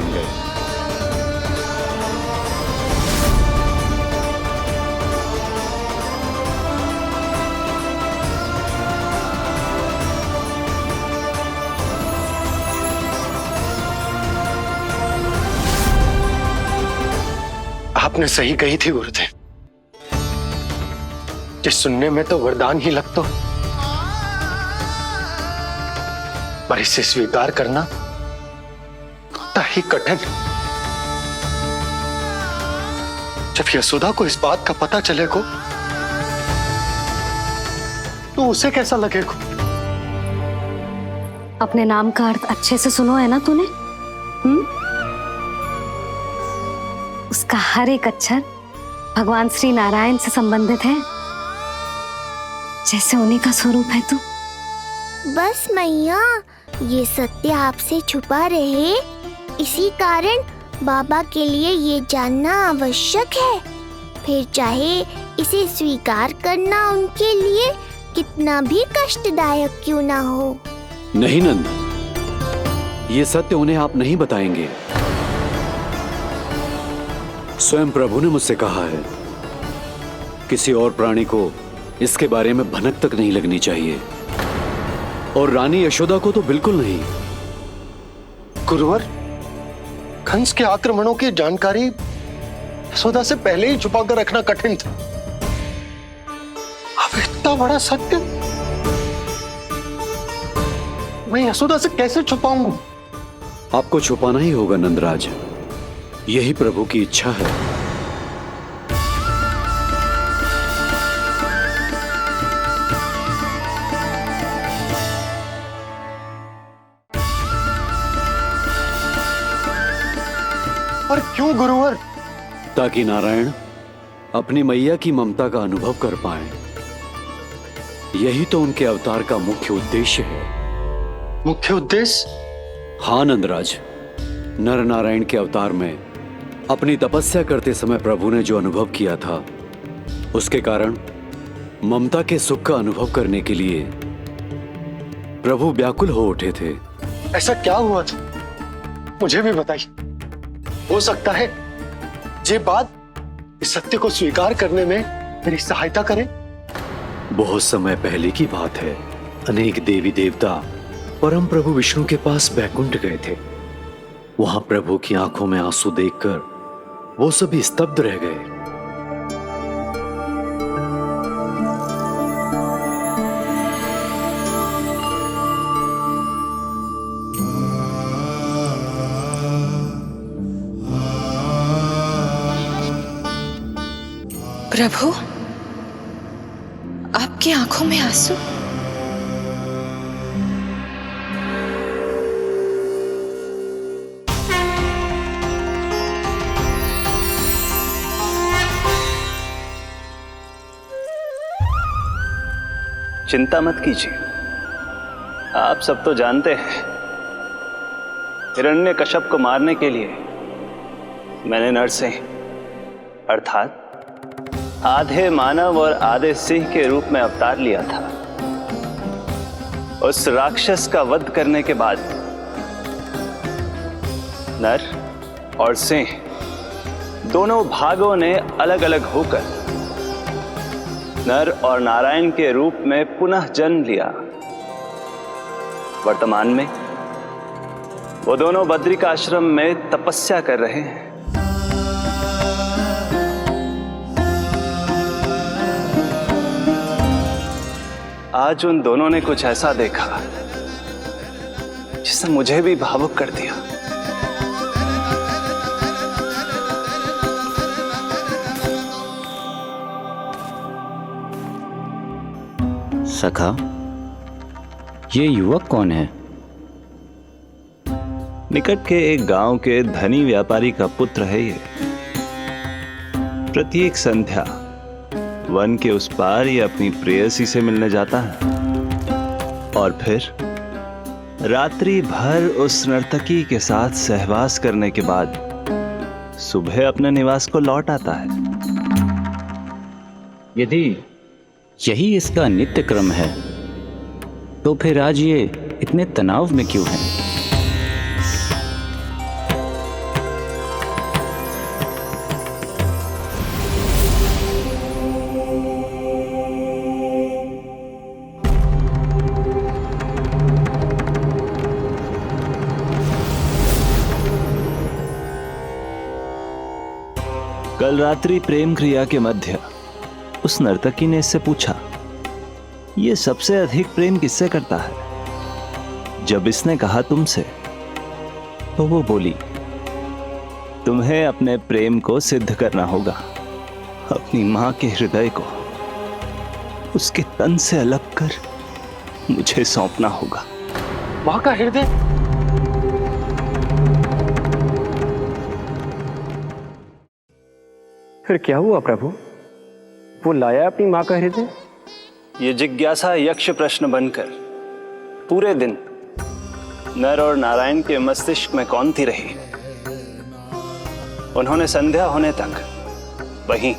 D: आपने सही कही थी गुरुदेव, जिस सुनने में तो वरदान ही लगता, पर इसे स्वीकार करना उतना ही कठिन। जब यशोदा को इस बात का पता चलेगा तो उसे कैसा लगेगा?
C: अपने नाम का अर्थ अच्छे से सुनो है ना तूने? उसका हर एक अक्षर भगवान श्री नारायण से संबंधित है, जैसे उन्हीं का स्वरूप है तू।
E: बस मैया, ये सत्य आपसे छुपा रहे, इसी कारण बाबा के लिए ये जानना आवश्यक है। फिर चाहे इसे स्वीकार करना उनके लिए कितना भी कष्टदायक क्यों ना हो।
F: नहीं नंद, ये सत्य उन्हें आप नहीं बताएंगे। स्वयं प्रभु ने मुझसे कहा है, किसी और प्राणी को इसके बारे में भनक तक नहीं लगनी चाहिए, और रानी यशोदा को तो बिल्कुल नहीं।
D: गुरुवर, कंस के आक्रमणों की जानकारी यशोदा से पहले ही छुपाकर रखना कठिन था। अब इतना बड़ा सत्य मैं यशोदा से कैसे छुपाऊंगा?
F: आपको छुपाना ही होगा नंदराज, यही प्रभु की इच्छा है।
D: और क्यों गुरुवर?
F: ताकि नारायण अपनी मैया की ममता का अनुभव कर पाए। यही तो उनके अवतार का मुख्य उद्देश्य है।
D: मुख्य उद्देश्य?
F: हाँ नंदराज, नर नारायण के अवतार में अपनी तपस्या करते समय प्रभु ने जो अनुभव किया था, उसके कारण ममता के सुख का अनुभव करने के लिए प्रभु व्याकुल हो उठे थे।
D: ऐसा क्या हुआ था, मुझे भी बताइए। हो सकता है ये बात इस सत्य को स्वीकार करने में मेरी सहायता करे।
F: बहुत समय पहले की बात है। अनेक देवी देवता परम प्रभु विष्णु के पास बैकुंठ गए थे। वहां प्रभु की आंखों में आंसू देखकर वो सभी स्तब्ध रह गए।
N: प्रभु, आपकी आंखों में आंसू?
M: चिंता मत कीजिए। आप सब तो जानते हैं, हिरण्यकश्यप को मारने के लिए मैंने नरसिंह अर्थात आधे मानव और आधे सिंह के रूप में अवतार लिया था। उस राक्षस का वध करने के बाद नर और सिंह दोनों भागों ने अलग अलग होकर नर और नारायण के रूप में पुनः जन्म लिया। वर्तमान में वो दोनों बद्रिकाश्रम में तपस्या कर रहे हैं। आज उन दोनों ने कुछ ऐसा देखा जिसने मुझे भी भावुक कर दिया।
U: सखा, ये युवक कौन है?
M: निकट के एक गांव के धनी व्यापारी का पुत्र है ये। प्रत्येक संध्या वन के उस पार ये अपनी प्रेयसी से मिलने जाता है और फिर रात्रि भर उस नर्तकी के साथ सहवास करने के बाद सुबह अपने निवास को लौट आता है।
U: यदि यही इसका नित्य क्रम है तो फिर आज ये इतने तनाव में क्यों है?
M: कल रात्रि प्रेम क्रिया के मध्य उस नर्तकी ने इससे पूछा, ये सबसे अधिक प्रेम किससे करता है? जब इसने कहा तुमसे, तो वो बोली, तुम्हें अपने प्रेम को सिद्ध करना होगा। अपनी मां के हृदय को उसके तन से अलग कर मुझे सौंपना होगा।
U: मां का हृदय?
B: फिर क्या हुआ प्रभु? वो लाया अपनी मां का हृदय?
M: ये जिज्ञासा यक्ष प्रश्न बनकर पूरे दिन नर और नारायण के मस्तिष्क में कौंधती रही। उन्होंने संध्या होने तक वहीं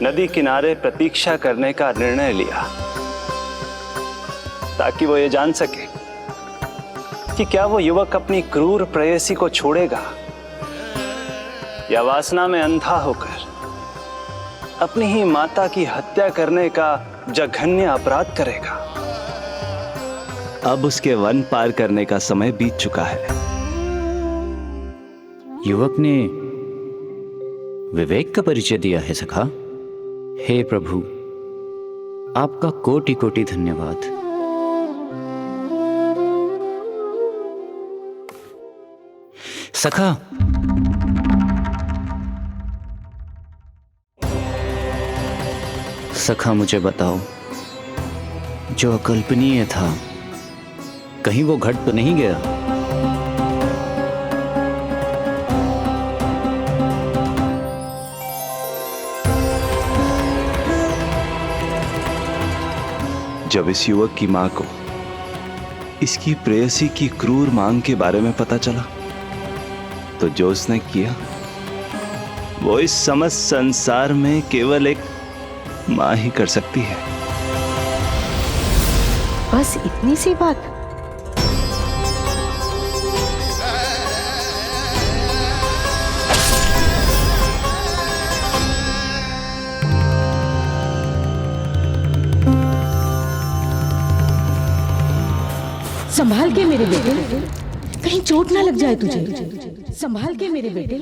M: नदी किनारे प्रतीक्षा करने का निर्णय लिया ताकि वो ये जान सके कि क्या वो युवक अपनी क्रूर प्रेयसी को छोड़ेगा या वासना में अंधा होकर अपनी ही माता की हत्या करने का जघन्य अपराध करेगा। अब उसके वन पार करने का समय बीत चुका है।
U: युवक ने विवेक का परिचय दिया है सखा। हे प्रभु, आपका कोटि कोटि धन्यवाद। सखा, सखा मुझे बताओ, जो अकल्पनीय था कहीं वो घट तो नहीं गया?
M: जब इस युवक की मां को इसकी प्रेयसी की क्रूर मांग के बारे में पता चला तो जो उसने किया वो इस समस्त संसार में केवल एक मां ही कर सकती है।
N: बस इतनी सी बात?
V: संभाल के मेरे बेटे, कहीं चोट ना लग जाए तुझे। संभाल के मेरे बेटे,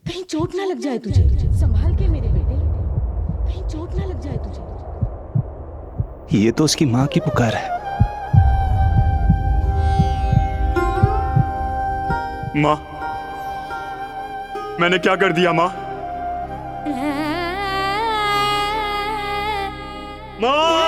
V: कहीं चोट ना लग जाए तुझे। संभाल के मेरे बेटे, कहीं चोट ना लग जाए तुझे।
M: ये तो उसकी मां की पुकार है।
W: मां, मैंने क्या कर दिया मां? मां!